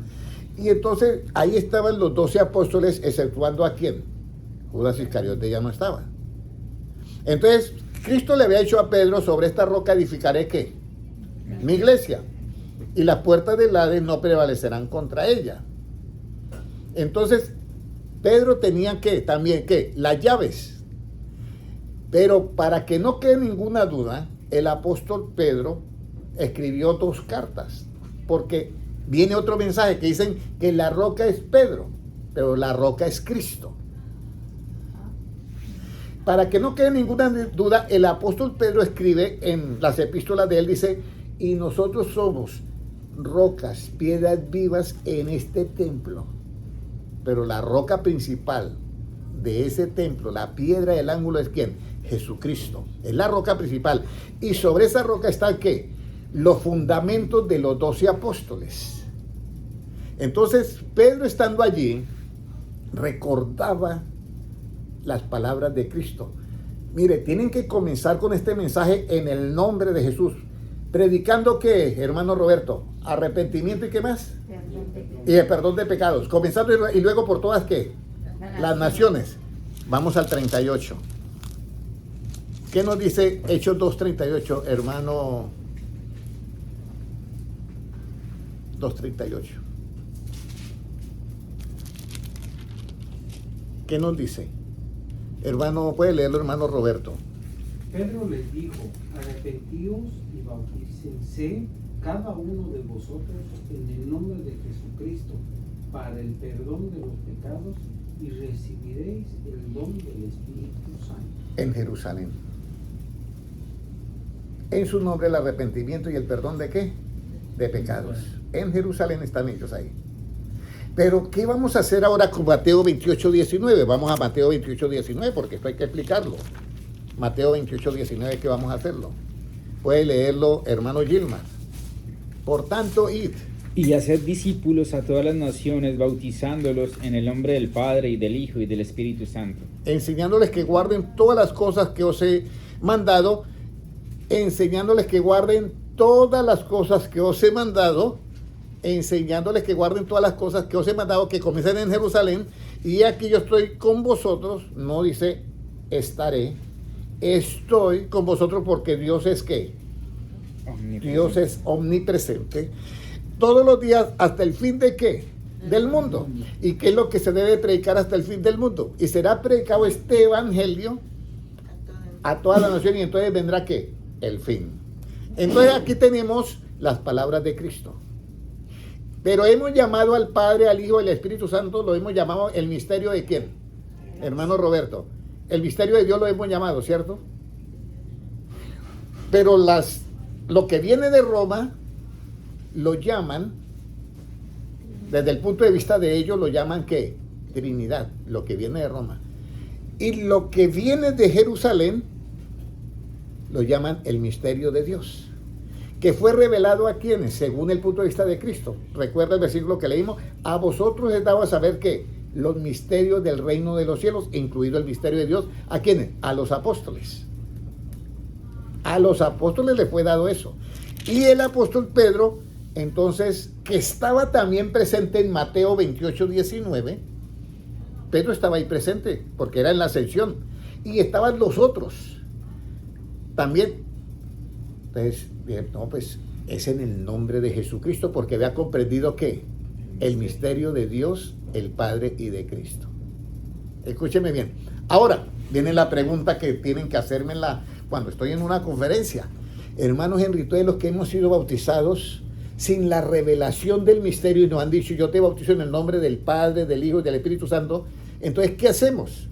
[SPEAKER 1] Y entonces ahí estaban los 12 apóstoles, exceptuando a quién. Judas Iscariote ya no estaba. Entonces, Cristo le había dicho a Pedro, sobre esta roca edificaré ¿qué? Mi iglesia. Y las puertas del Hades no prevalecerán contra ella. Entonces, Pedro tenía que también, ¿qué? Las llaves. Pero para que no quede ninguna duda, el apóstol Pedro escribió 2 cartas. Porque viene otro mensaje que dicen que la roca es Pedro, pero la roca es Cristo. Para que no quede ninguna duda, el apóstol Pedro escribe en las epístolas de él, dice, y nosotros somos rocas, piedras vivas en este templo. Pero la roca principal de ese templo, la piedra del ángulo es ¿quién? Jesucristo. Es la roca principal. Y sobre esa roca están ¿qué? Los fundamentos de los 12 apóstoles. Entonces, Pedro estando allí, recordaba las palabras de Cristo. Mire, tienen que comenzar con este mensaje en el nombre de Jesús. Predicando ¿qué, hermano Roberto? Arrepentimiento y ¿qué más? Y el perdón de pecados. Comenzando y luego por todas ¿qué? Las naciones. Vamos al 38. ¿Qué nos dice Hechos 2:38, hermano? 2:38. ¿Qué nos dice? Hermano, puede leerlo, hermano Roberto.
[SPEAKER 2] Pedro les dijo, arrepentíos y bautícense cada uno de vosotros en el nombre de Jesucristo para el perdón de los pecados y recibiréis el don del Espíritu Santo.
[SPEAKER 1] En Jerusalén. En su nombre el arrepentimiento y el perdón de qué? De pecados. En Jerusalén están ellos ahí. Pero, ¿qué vamos a hacer ahora con Mateo 28, 19? Vamos a Mateo 28, 19, porque esto hay que explicarlo. Mateo 28, 19, ¿qué vamos a hacerlo? Puede leerlo, hermano Gilman. Por tanto, id.
[SPEAKER 4] Y hacer discípulos a todas las naciones, bautizándolos en el nombre del Padre, y del Hijo, y del Espíritu Santo.
[SPEAKER 1] Enseñándoles que guarden todas las cosas que os he mandado. Enseñándoles que guarden todas las cosas que os he mandado. Enseñándoles que guarden todas las cosas que os he mandado, que comiencen en Jerusalén. Y aquí yo estoy con vosotros. No dice estaré. Estoy con vosotros porque Dios es ¿qué? Dios es omnipresente. Todos los días hasta el fin de ¿qué? Del mundo. ¿Y qué es lo que se debe predicar hasta el fin del mundo? Y será predicado este evangelio a toda la nación, y entonces vendrá ¿qué? El fin. Entonces aquí tenemos las palabras de Cristo. Pero hemos llamado al Padre, al Hijo y al Espíritu Santo, lo hemos llamado el misterio de ¿quién? Hermano Roberto. El misterio de Dios lo hemos llamado, ¿cierto? Pero lo que viene de Roma lo llaman, desde el punto de vista de ellos, lo llaman ¿qué? Trinidad, lo que viene de Roma. Y lo que viene de Jerusalén lo llaman el misterio de Dios, que fue revelado a quienes, según el punto de vista de Cristo. Recuerda el versículo que leímos: a vosotros les daba a saber que los misterios del reino de los cielos, incluido el misterio de Dios. ¿A quiénes? A los apóstoles. A los apóstoles les fue dado eso. Y el apóstol Pedro, entonces, que estaba también presente en Mateo 28, 19, Pedro estaba ahí presente, porque era en la ascensión, y estaban los otros también. Entonces, no, pues es en el nombre de Jesucristo, porque había comprendido que el misterio de Dios, el Padre y de Cristo. Escúcheme bien. Ahora viene la pregunta que tienen que hacerme cuando estoy en una conferencia. Hermanos Henry, todos los que hemos sido bautizados sin la revelación del misterio y nos han dicho: yo te bautizo en el nombre del Padre, del Hijo y del Espíritu Santo, entonces, ¿qué hacemos?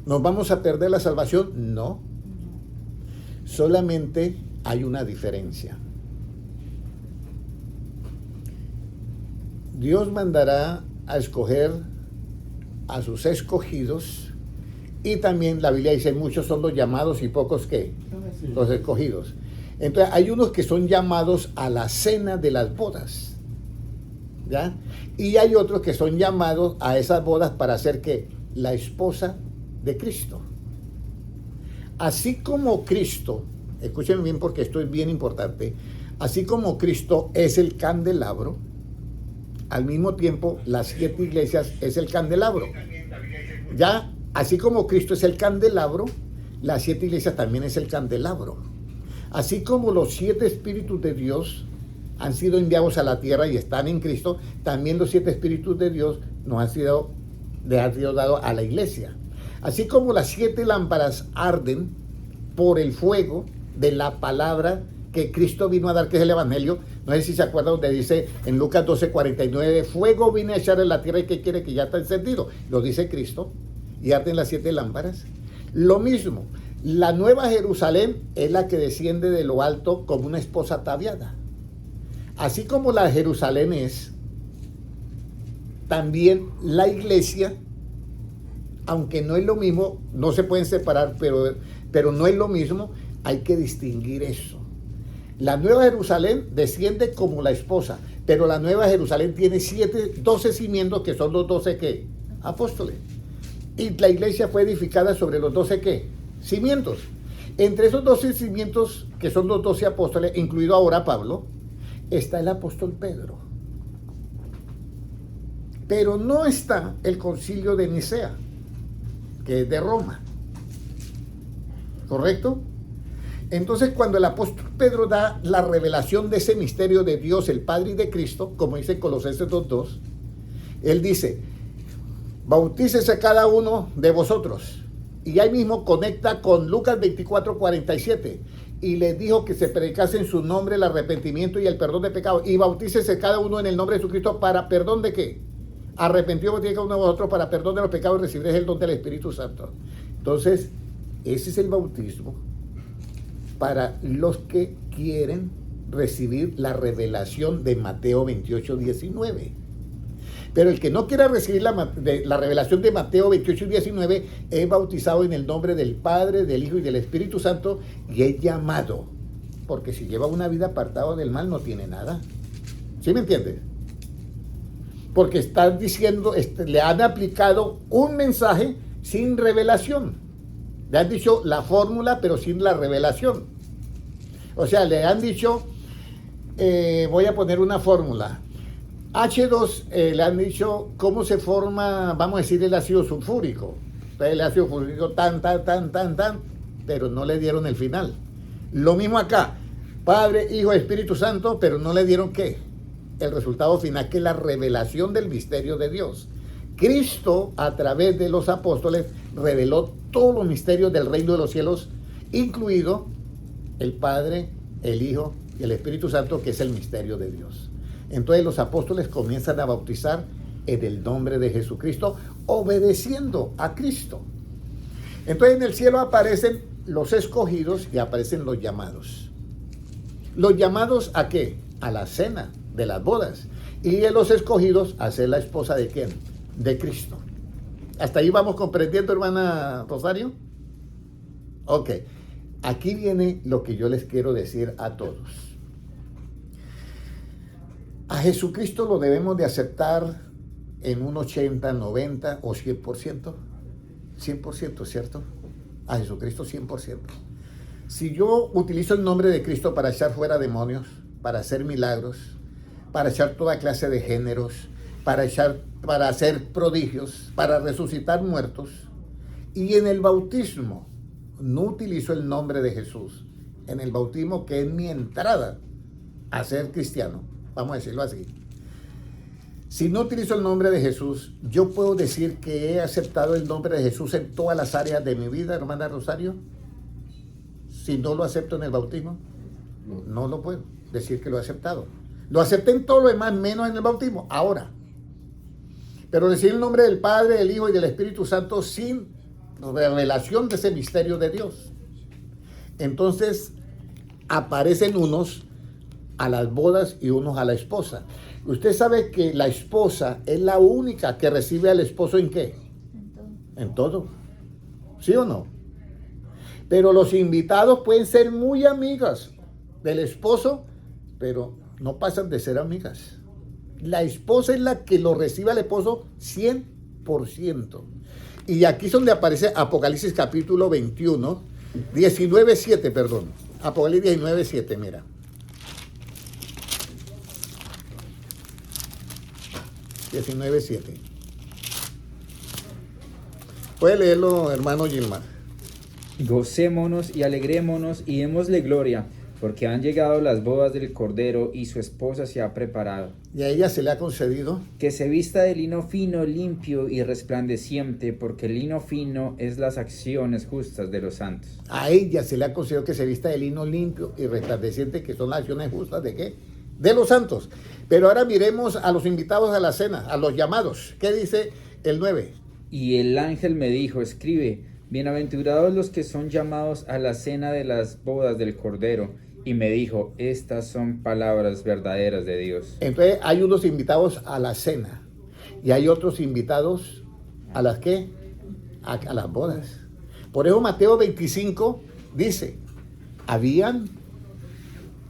[SPEAKER 1] ¿Nos vamos a perder la salvación? No. Solamente hay una diferencia. Dios mandará a escoger a sus escogidos, y también la Biblia dice: muchos son los llamados y pocos ¿qué? Los escogidos. Entonces hay unos que son llamados a la cena de las bodas, ¿ya? Y hay otros que son llamados a esas bodas para ser ¿qué? La esposa de Cristo. Así como Cristo, escúchenme bien porque esto es bien importante, así como Cristo es el candelabro, al mismo tiempo las 7 iglesias es el candelabro. Ya, así como Cristo es el candelabro, las 7 iglesias también es el candelabro. Así como los 7 espíritus de Dios han sido enviados a la tierra y están en Cristo, también los 7 espíritus de Dios nos han sido dados a la iglesia. Así como las 7 lámparas arden por el fuego de la palabra que Cristo vino a dar, que es el evangelio. No sé si se acuerdan donde dice en Lucas 12:49, fuego vine a echar en la tierra, y que quiere que ya está encendido. Lo dice Cristo, y arden las 7 lámparas. Lo mismo, la nueva Jerusalén es la que desciende de lo alto como una esposa ataviada. Así como la Jerusalén es, también la iglesia, aunque no es lo mismo, no se pueden separar, pero no es lo mismo, hay que distinguir eso. La nueva Jerusalén desciende como la esposa, pero la nueva Jerusalén tiene 12 cimientos, que son los 12 ¿qué? Apóstoles. Y la iglesia fue edificada sobre los 12 ¿qué? Cimientos. Entre esos 12 cimientos, que son los 12 apóstoles, incluido ahora Pablo, está el apóstol Pedro. Pero no está el concilio de Nicea, que es de Roma. ¿Correcto? Entonces, cuando el apóstol Pedro da la revelación de ese misterio de Dios, el Padre y de Cristo, como dice Colosenses 2:2, él dice: bautícese cada uno de vosotros. Y ahí mismo conecta con Lucas 24:47. Y les dijo que se predicase en su nombre el arrepentimiento y el perdón de pecados. Y bautícese cada uno en el nombre de Jesucristo para perdón de ¿qué? arrepentidos tiene cada uno de vosotros para perdón de los pecados y recibiréis el don del Espíritu Santo. Entonces, ese es el bautismo para los que quieren recibir la revelación de Mateo 28, 19. Pero el que no quiera recibir la revelación de Mateo 28 y 19 es bautizado en el nombre del Padre, del Hijo y del Espíritu Santo y es llamado. Porque si lleva una vida apartado del mal no tiene nada. ¿Sí me entiendes? Porque están diciendo, le han aplicado un mensaje sin revelación. Le han dicho la fórmula pero sin la revelación. O sea, le han dicho, voy a poner una fórmula. H2 le han dicho cómo se forma, vamos a decir, el ácido sulfúrico. Entonces, el ácido sulfúrico tan, pero no le dieron el final. Lo mismo acá, Padre, Hijo, Espíritu Santo, pero no le dieron ¿qué? El resultado final, que es la revelación del misterio de Dios. Cristo, a través de los apóstoles, reveló todos los misterios del reino de los cielos, incluido el Padre, el Hijo y el Espíritu Santo, que es el misterio de Dios. Entonces los apóstoles comienzan a bautizar en el nombre de Jesucristo, obedeciendo a Cristo. Entonces en el cielo aparecen los escogidos y aparecen los llamados. ¿Los llamados a qué? A la cena de las bodas. Y los escogidos a ser la esposa de ¿quién? De Cristo. ¿Hasta ahí vamos comprendiendo, hermana Rosario? Ok. Aquí viene lo que yo les quiero decir a todos. A Jesucristo lo debemos de aceptar en un 80, 90 o 100%. 100%, ¿cierto? A Jesucristo 100%. Si yo utilizo el nombre de Cristo para echar fuera demonios, para hacer milagros, para echar toda clase de géneros, para hacer prodigios, para resucitar muertos, y en el bautismo no utilizo el nombre de Jesús, en el bautismo que es mi entrada a ser cristiano, vamos a decirlo así. Si no utilizo el nombre de Jesús, ¿yo puedo decir que he aceptado el nombre de Jesús en todas las áreas de mi vida, hermana Rosario? Si no lo acepto en el bautismo, no lo puedo decir que lo he aceptado. Lo acepté en todo lo demás, menos en el bautismo, ahora. Pero decir el nombre del Padre, del Hijo y del Espíritu Santo sin revelación de ese misterio de Dios. Entonces, aparecen unos a las bodas y unos a la esposa. Usted sabe que la esposa es la única que recibe al esposo ¿en qué? En todo. ¿Sí o no? Pero los invitados pueden ser muy amigas del esposo, pero no pasan de ser amigas. La esposa es la que lo recibe al esposo 100%. Y aquí es donde aparece Apocalipsis capítulo 21, 19:7, perdón. Apocalipsis 19:7, mira. $19.7. Puede leerlo, hermano Gilmar.
[SPEAKER 4] Gocémonos y alegrémonos y démosle gloria, porque han llegado las bodas del Cordero y su esposa se ha preparado.
[SPEAKER 1] Y a ella se le ha concedido
[SPEAKER 4] Que se vista de lino fino, limpio y resplandeciente, porque el lino fino es las acciones justas de los santos.
[SPEAKER 1] A ella se le ha concedido que se vista de lino limpio y resplandeciente, que son las acciones justas ¿de qué? De los santos. Pero ahora miremos a los invitados a la cena, a los llamados. ¿Qué dice el 9?
[SPEAKER 4] Y el ángel me dijo, escribe, bienaventurados los que son llamados a la cena de las bodas del Cordero. Y me dijo, estas son palabras verdaderas de Dios.
[SPEAKER 1] Entonces hay unos invitados a la cena y hay otros invitados a las ¿qué? A las bodas. Por eso Mateo 25 dice, habían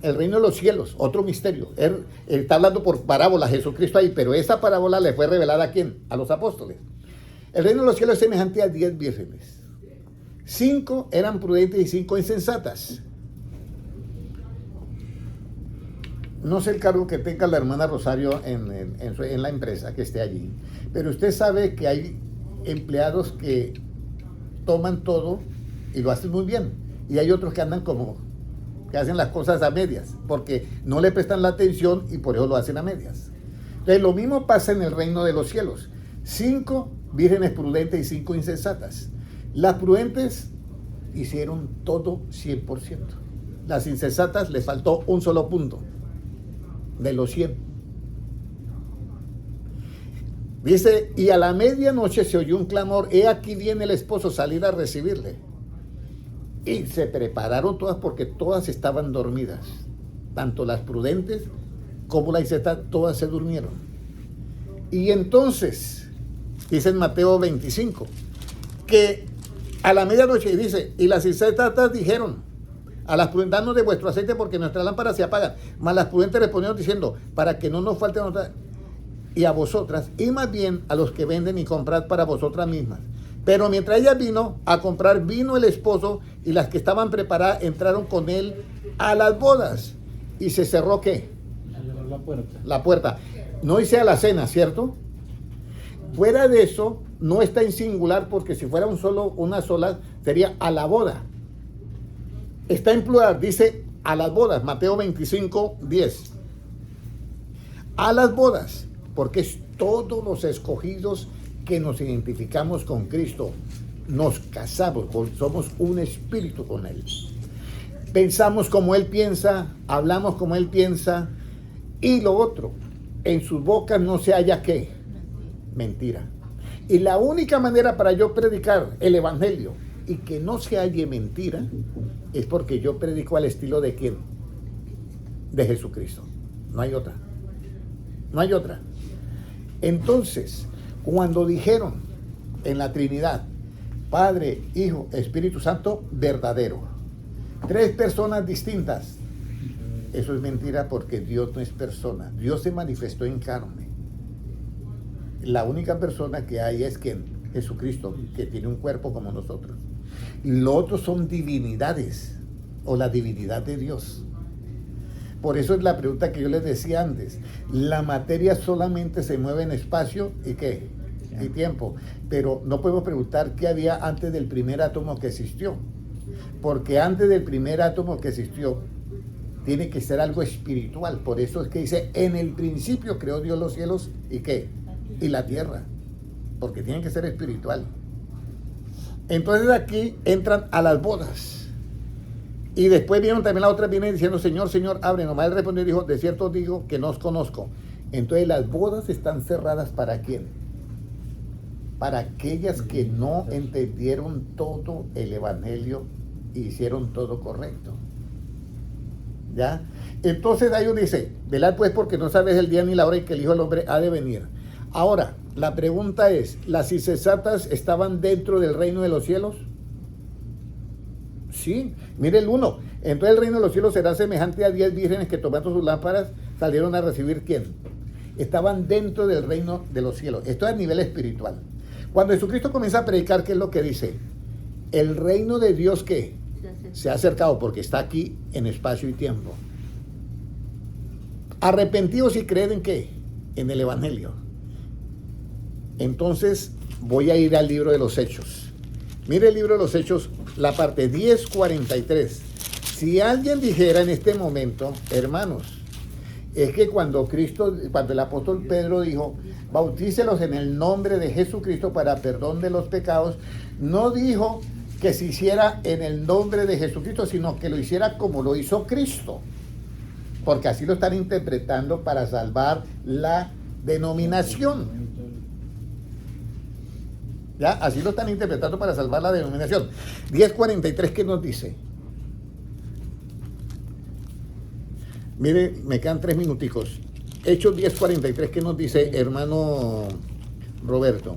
[SPEAKER 1] el reino de los cielos, otro misterio. Él está hablando por parábola Jesucristo ahí, pero esa parábola le fue revelada ¿a quién? A los apóstoles. El reino de los cielos es semejante a 10 vírgenes. 5 eran prudentes y 5 insensatas. No sé el cargo que tenga la hermana Rosario en la empresa que esté allí, pero usted sabe que hay empleados que toman todo y lo hacen muy bien, y hay otros que andan como que hacen las cosas a medias, porque no le prestan la atención y por eso lo hacen a medias. Entonces lo mismo pasa en el reino de los cielos. 5 vírgenes prudentes y 5 insensatas. Las prudentes hicieron todo 100%. Las insensatas les faltó un solo punto de los 100. Dice, y a la medianoche se oyó un clamor, he aquí viene el esposo, salir a recibirle. Y se prepararon todas porque todas estaban dormidas. Tanto las prudentes como las insensatas, todas se durmieron. Y entonces, dice en Mateo 25, que a la medianoche, dice, y las insensatas dijeron, a las prudentes, danos de vuestro aceite porque nuestras lámparas se apagan. Mas las prudentes respondieron diciendo, para que no nos falte otra, y a vosotras, y más bien a los que venden y comprad para vosotras mismas. Pero mientras ella vino a comprar, vino el esposo, y las que estaban preparadas entraron con él a las bodas. Y se cerró, ¿qué?
[SPEAKER 3] Cerrar la puerta.
[SPEAKER 1] La puerta. No dice a la cena, ¿cierto? Fuera de eso, no está en singular, porque si fuera una sola, sería a la boda. Está en plural, dice a las bodas, Mateo 25, 10. A las bodas, porque es todos los escogidos que nos identificamos con Cristo. Nos casamos, somos un espíritu con Él. Pensamos como Él piensa, hablamos como Él piensa. Y lo otro, en sus bocas no se halla ¿qué? Mentira. Y la única manera para yo predicar el evangelio y que no se halle mentira es porque yo predico al estilo de ¿quién? De Jesucristo. No hay otra. No hay otra. Entonces, cuando dijeron en la Trinidad, Padre, Hijo, Espíritu Santo, verdadero. 3 personas distintas. Eso es mentira porque Dios no es persona. Dios se manifestó en carne. La única persona que hay es ¿quién? Jesucristo, que tiene un cuerpo como nosotros. Lo otro son divinidades o la divinidad de Dios. Por eso es la pregunta que yo les decía antes. La materia solamente se mueve en espacio y ¿qué? Y tiempo. Pero no podemos preguntar qué había antes del primer átomo que existió. Porque antes del primer átomo que existió, tiene que ser algo espiritual. Por eso es que dice, en el principio creó Dios los cielos y ¿qué? Y la tierra. Porque tiene que ser espiritual. Entonces aquí entran a las bodas. Y después vieron también la otra, viene diciendo, Señor, Señor, abre. Nomás él respondió y dijo, de cierto os digo que no os conozco. Entonces las bodas están cerradas ¿para quién? Para aquellas que no entendieron todo el evangelio y hicieron todo correcto. ¿Ya? Entonces ahí uno dice, velad pues porque no sabes el día ni la hora en que el Hijo del Hombre ha de venir. Ahora, la pregunta es, ¿las insensatas estaban dentro del reino de los cielos? Sí, mire el 1. Entonces el reino de los cielos será semejante a 10 vírgenes que tomando sus lámparas salieron a recibir ¿quién? Estaban dentro del reino de los cielos. Esto es a nivel espiritual. Cuando Jesucristo comienza a predicar, ¿qué es lo que dice? El reino de Dios ¿qué? Se ha acercado porque está aquí en espacio y tiempo. Arrepentidos y creed en ¿qué? En el evangelio. Entonces voy a ir al libro de los Hechos. Mire el libro de los Hechos, la parte 10:43. Si alguien dijera en este momento, hermanos, es que cuando el apóstol Pedro dijo, bautícelos en el nombre de Jesucristo para perdón de los pecados, no dijo que se hiciera en el nombre de Jesucristo, sino que lo hiciera como lo hizo Cristo. Porque así lo están interpretando para salvar la denominación. ¿Ya? Así lo están interpretando para salvar la denominación. 10:43, ¿qué nos dice? Mire, me quedan 3 minuticos. Hechos 10:43, ¿qué nos dice, hermano Roberto?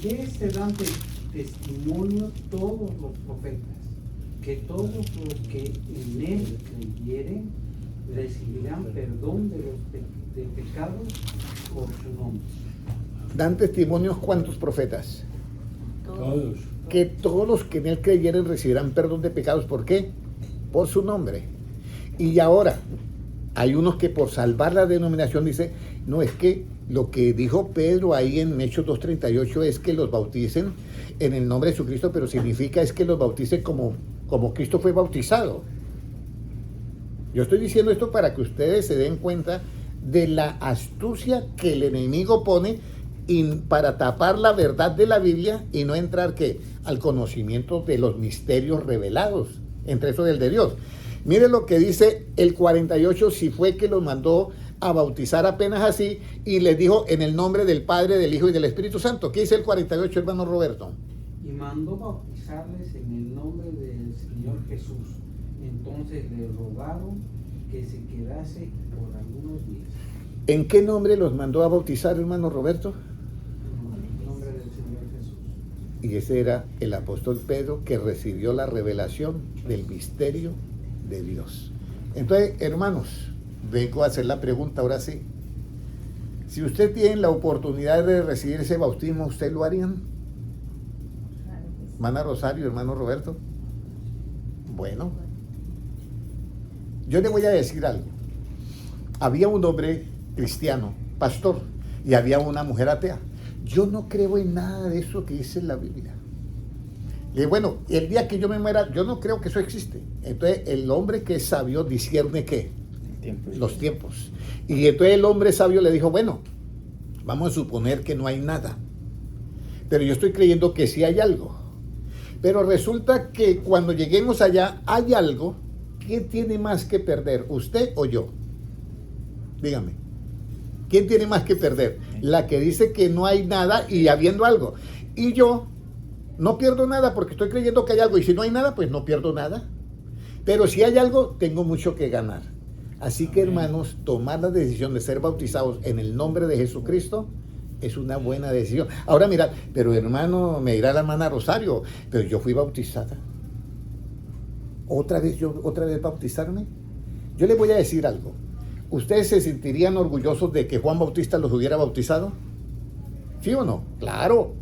[SPEAKER 2] De este dan testimonio todos los profetas, que todos los que en él creyeren recibirán perdón de los pecados por su nombre.
[SPEAKER 1] Dan testimonios ¿cuántos profetas?
[SPEAKER 3] Todos.
[SPEAKER 1] Que todos los que en él creyeren recibirán perdón de pecados. ¿Por qué? Por su nombre. Y ahora, hay unos que por salvar la denominación dice, no, es que lo que dijo Pedro ahí en Hechos 2:38 es que los bauticen en el nombre de Jesucristo, pero significa es que los bauticen como Cristo fue bautizado. Yo estoy diciendo esto para que ustedes se den cuenta de la astucia que el enemigo pone para tapar la verdad de la Biblia y no entrar ¿qué? Al conocimiento de los misterios revelados, entre eso del de Dios. Mire lo que dice el 48, si fue que los mandó a bautizar apenas así y les dijo en el nombre del Padre, del Hijo y del Espíritu Santo. ¿Qué dice el 48, hermano Roberto?
[SPEAKER 2] Y mandó bautizarles en el nombre del Señor Jesús. Entonces le rogaron que se quedase por algunos días.
[SPEAKER 1] ¿En qué nombre los mandó a bautizar, hermano Roberto?
[SPEAKER 2] En el nombre del Señor Jesús.
[SPEAKER 1] Y ese era el apóstol Pedro, que recibió la revelación del misterio de Dios. Entonces, hermanos, vengo a hacer la pregunta ahora sí. Si usted tiene la oportunidad de recibir ese bautismo, ¿usted lo harían?
[SPEAKER 5] Claro que sí.
[SPEAKER 1] Hermana Rosario, hermano Roberto. Bueno, yo le voy a decir algo. Había un hombre cristiano, pastor, y había una mujer atea. Yo no creo en nada de eso que dice la Biblia. Y bueno, el día que yo me muera, yo no creo que eso existe. Entonces, el hombre que es sabio discierne ¿qué? Los tiempos. Y entonces el hombre sabio le dijo, bueno, vamos a suponer que no hay nada. Pero yo estoy creyendo que sí hay algo. Pero resulta que cuando lleguemos allá, hay algo. ¿Quién tiene más que perder? ¿Usted o yo? Dígame. ¿Quién tiene más que perder? La que dice que no hay nada y habiendo algo. Y yo no pierdo nada porque estoy creyendo que hay algo. Y si no hay nada, pues no pierdo nada. Pero si hay algo, tengo mucho que ganar. Así que, hermanos, tomar la decisión de ser bautizados en el nombre de Jesucristo es una buena decisión. Ahora mirad, pero hermano, me dirá la hermana Rosario, pero yo fui bautizada. ¿Otra vez bautizarme? Yo les voy a decir algo. ¿Ustedes se sentirían orgullosos de que Juan Bautista los hubiera bautizado? ¿Sí o no? Claro.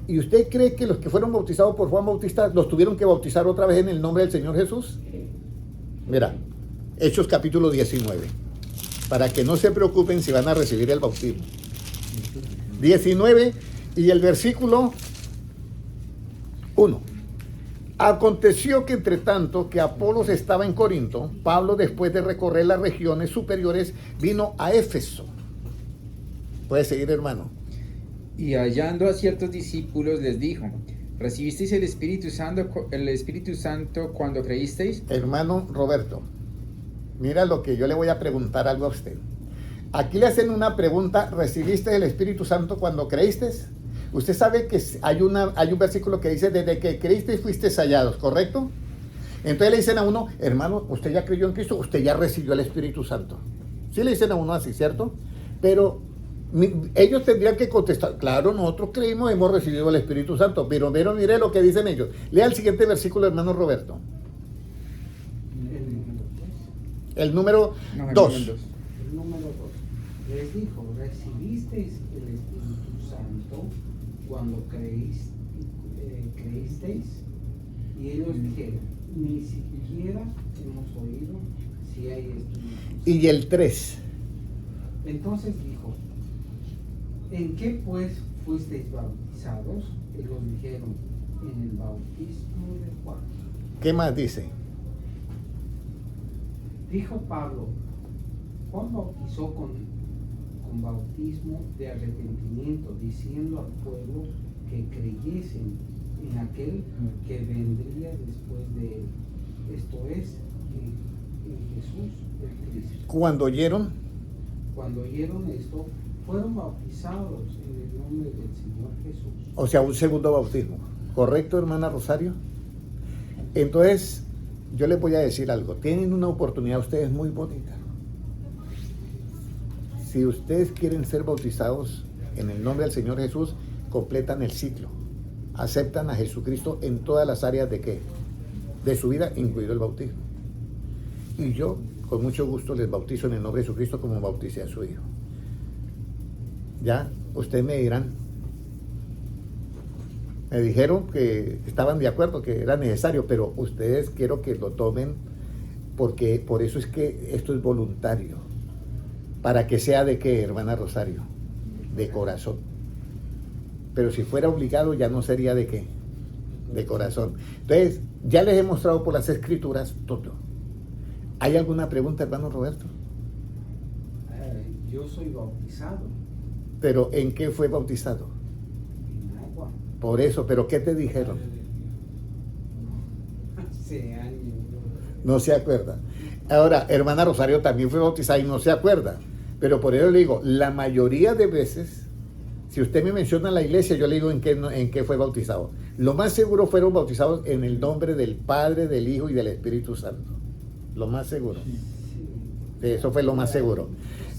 [SPEAKER 1] ¿Y usted cree que los que fueron bautizados por Juan Bautista los tuvieron que bautizar otra vez en el nombre del Señor Jesús? Mira, Hechos capítulo 19, para que no se preocupen si van a recibir el bautismo. 19 y el versículo 1. Aconteció que entre tanto que Apolos estaba en Corinto, Pablo, después de recorrer las regiones superiores, vino a Éfeso. Puede seguir, hermano.
[SPEAKER 4] Y hallando a ciertos discípulos les dijo, ¿recibisteis el Espíritu Santo cuando creísteis?
[SPEAKER 1] Hermano Roberto, mira lo que yo le voy a preguntar algo a usted. Aquí le hacen una pregunta, ¿recibiste el Espíritu Santo cuando creíste? Usted sabe que hay un versículo que dice, desde que creíste fuiste sellados, ¿correcto? Entonces le dicen a uno, hermano, usted ya creyó en Cristo, usted ya recibió el Espíritu Santo. Sí le dicen a uno así, ¿cierto? Pero ellos tendrían que contestar, claro, nosotros creímos, hemos recibido el Espíritu Santo, pero mire lo que dicen ellos. Lea el siguiente versículo, hermano Roberto. El número 2.
[SPEAKER 2] El número 2. Les dijo, ¿recibisteis el Espíritu Santo cuando creísteis? Y ellos dijeron, ni siquiera hemos oído si hay Espíritu Santo.
[SPEAKER 1] Y el 3.
[SPEAKER 2] Entonces dijo, ¿en qué pues fuisteis bautizados? Ellos dijeron, en el bautismo de Juan.
[SPEAKER 1] ¿Qué más dice?
[SPEAKER 2] Dijo Pablo, Juan bautizó con bautismo de arrepentimiento, diciendo al pueblo que creyesen en aquel que vendría después de él. Esto es, en Jesús el Cristo.
[SPEAKER 1] Cuando oyeron,
[SPEAKER 2] esto, fueron bautizados en el nombre del Señor Jesús.
[SPEAKER 1] o sea, un segundo bautismo. ¿Correcto, hermana Rosario? Entonces, yo les voy a decir algo. Tienen una oportunidad ustedes muy bonita. Si ustedes quieren ser bautizados en el nombre del Señor Jesús, completan el ciclo. Aceptan a Jesucristo en todas las áreas de ¿qué? De su vida, incluido el bautismo. Y yo, con mucho gusto, les bautizo en el nombre de Jesucristo como bauticé a su hijo. Ya, ustedes me dirán, me dijeron que estaban de acuerdo, que era necesario, pero ustedes quiero que lo tomen porque por eso es que esto es voluntario. Para que sea de qué, hermana Rosario, de corazón. Pero si fuera obligado ya no sería de qué, de corazón. Entonces, ya les he mostrado por las escrituras todo. ¿Hay alguna pregunta, hermano Roberto?
[SPEAKER 2] Yo soy bautizado
[SPEAKER 1] ¿Pero en qué fue bautizado?
[SPEAKER 2] en agua.
[SPEAKER 1] Por eso, ¿pero qué te dijeron?
[SPEAKER 2] Hace años.
[SPEAKER 1] No se acuerda. Ahora, hermana Rosario también fue bautizada y no se acuerda. Pero por eso le digo, la mayoría de veces, si usted me menciona la iglesia, yo le digo en qué fue bautizado. Lo más seguro fueron bautizados en el nombre del Padre, del Hijo y del Espíritu Santo. Lo más seguro. Sí, eso fue lo más seguro.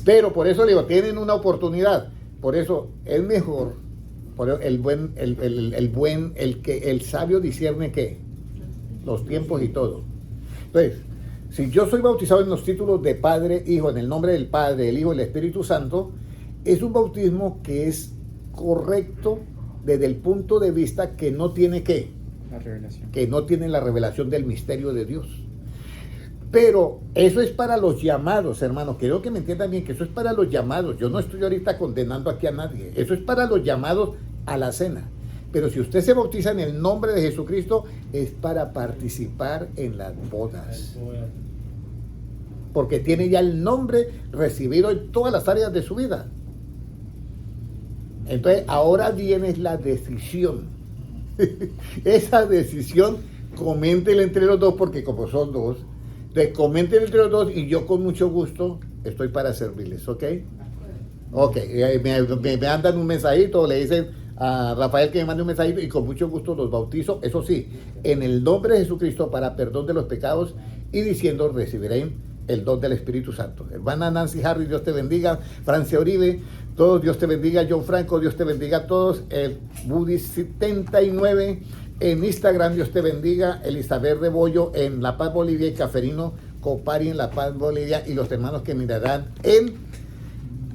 [SPEAKER 1] Pero por eso le digo, tienen una oportunidad. Por eso es mejor, por eso el sabio discierne qué, los tiempos y todo. Entonces, si yo soy bautizado en los títulos de Padre, Hijo, en el nombre del Padre, del Hijo y del Espíritu Santo, es un bautismo que es correcto desde el punto de vista que no tiene qué,
[SPEAKER 4] La revelación.
[SPEAKER 1] que no tiene la revelación del misterio de Dios. Pero eso es para los llamados, hermanos. Quiero que me entiendan bien que eso es para los llamados. Yo no estoy ahorita condenando aquí a nadie. Eso es para los llamados a la cena. Pero si usted se bautiza en el nombre de Jesucristo, es para participar en las bodas. Porque tiene ya el nombre recibido en todas las áreas de su vida. Entonces, ahora viene la decisión. Esa decisión, coméntenla entre los dos, porque como son dos, entonces comenten entre los dos y yo con mucho gusto estoy para servirles, ¿ok? Ok, me mandan un mensajito, le dicen a Rafael que me mande un mensajito y con mucho gusto los bautizo, eso sí, en el nombre de Jesucristo para perdón de los pecados y diciendo recibirán el don del Espíritu Santo. Hermana Nancy Harry, Dios te bendiga. Francia Oribe, todos, Dios te bendiga. John Franco, Dios te bendiga a todos. El Buddy79 en Instagram, Dios te bendiga. Elizabeth Rebollo en La Paz, Bolivia y Caferino Copari en La Paz, Bolivia y los hermanos que mirarán en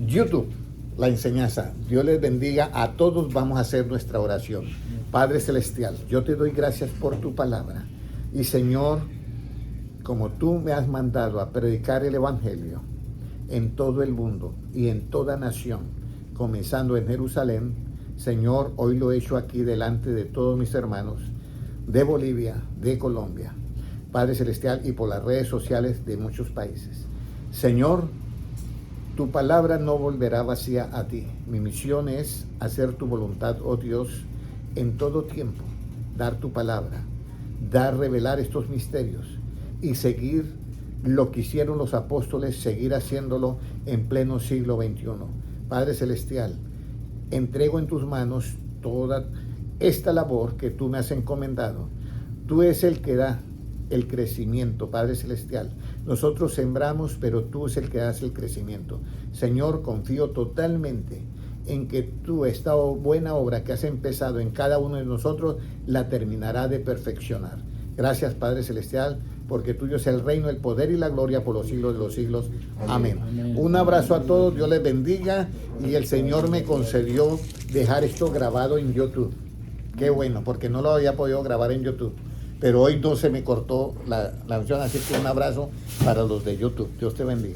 [SPEAKER 1] YouTube la enseñanza. Dios les bendiga a todos. Vamos a hacer nuestra oración. Padre Celestial, yo te doy gracias por tu palabra. Y Señor, como tú me has mandado a predicar el Evangelio en todo el mundo y en toda nación, comenzando en Jerusalén, Señor, hoy lo he hecho aquí delante de todos mis hermanos de Bolivia, de Colombia, Padre Celestial, y por las redes sociales de muchos países. Señor, tu palabra no volverá vacía a ti. Mi misión es hacer tu voluntad, oh Dios, en todo tiempo, dar tu palabra, revelar estos misterios y seguir lo que hicieron los apóstoles, seguir haciéndolo en pleno siglo XXI. Padre Celestial, entrego en tus manos toda esta labor que tú me has encomendado. Tú eres el que da el crecimiento, Padre Celestial. Nosotros sembramos, pero tú es el que das el crecimiento. Señor, confío totalmente en que tú, esta buena obra que has empezado en cada uno de nosotros, la terminará de perfeccionar. Gracias, Padre Celestial, porque tuyo es el reino, el poder y la gloria por los siglos de los siglos. Amén.
[SPEAKER 3] Amén.
[SPEAKER 1] Un abrazo a todos, Dios les bendiga, y el Señor me concedió dejar esto grabado en YouTube. Qué bueno, porque no lo había podido grabar en YouTube, pero hoy no se me cortó la unción, así que un abrazo para los de YouTube. Dios te bendiga.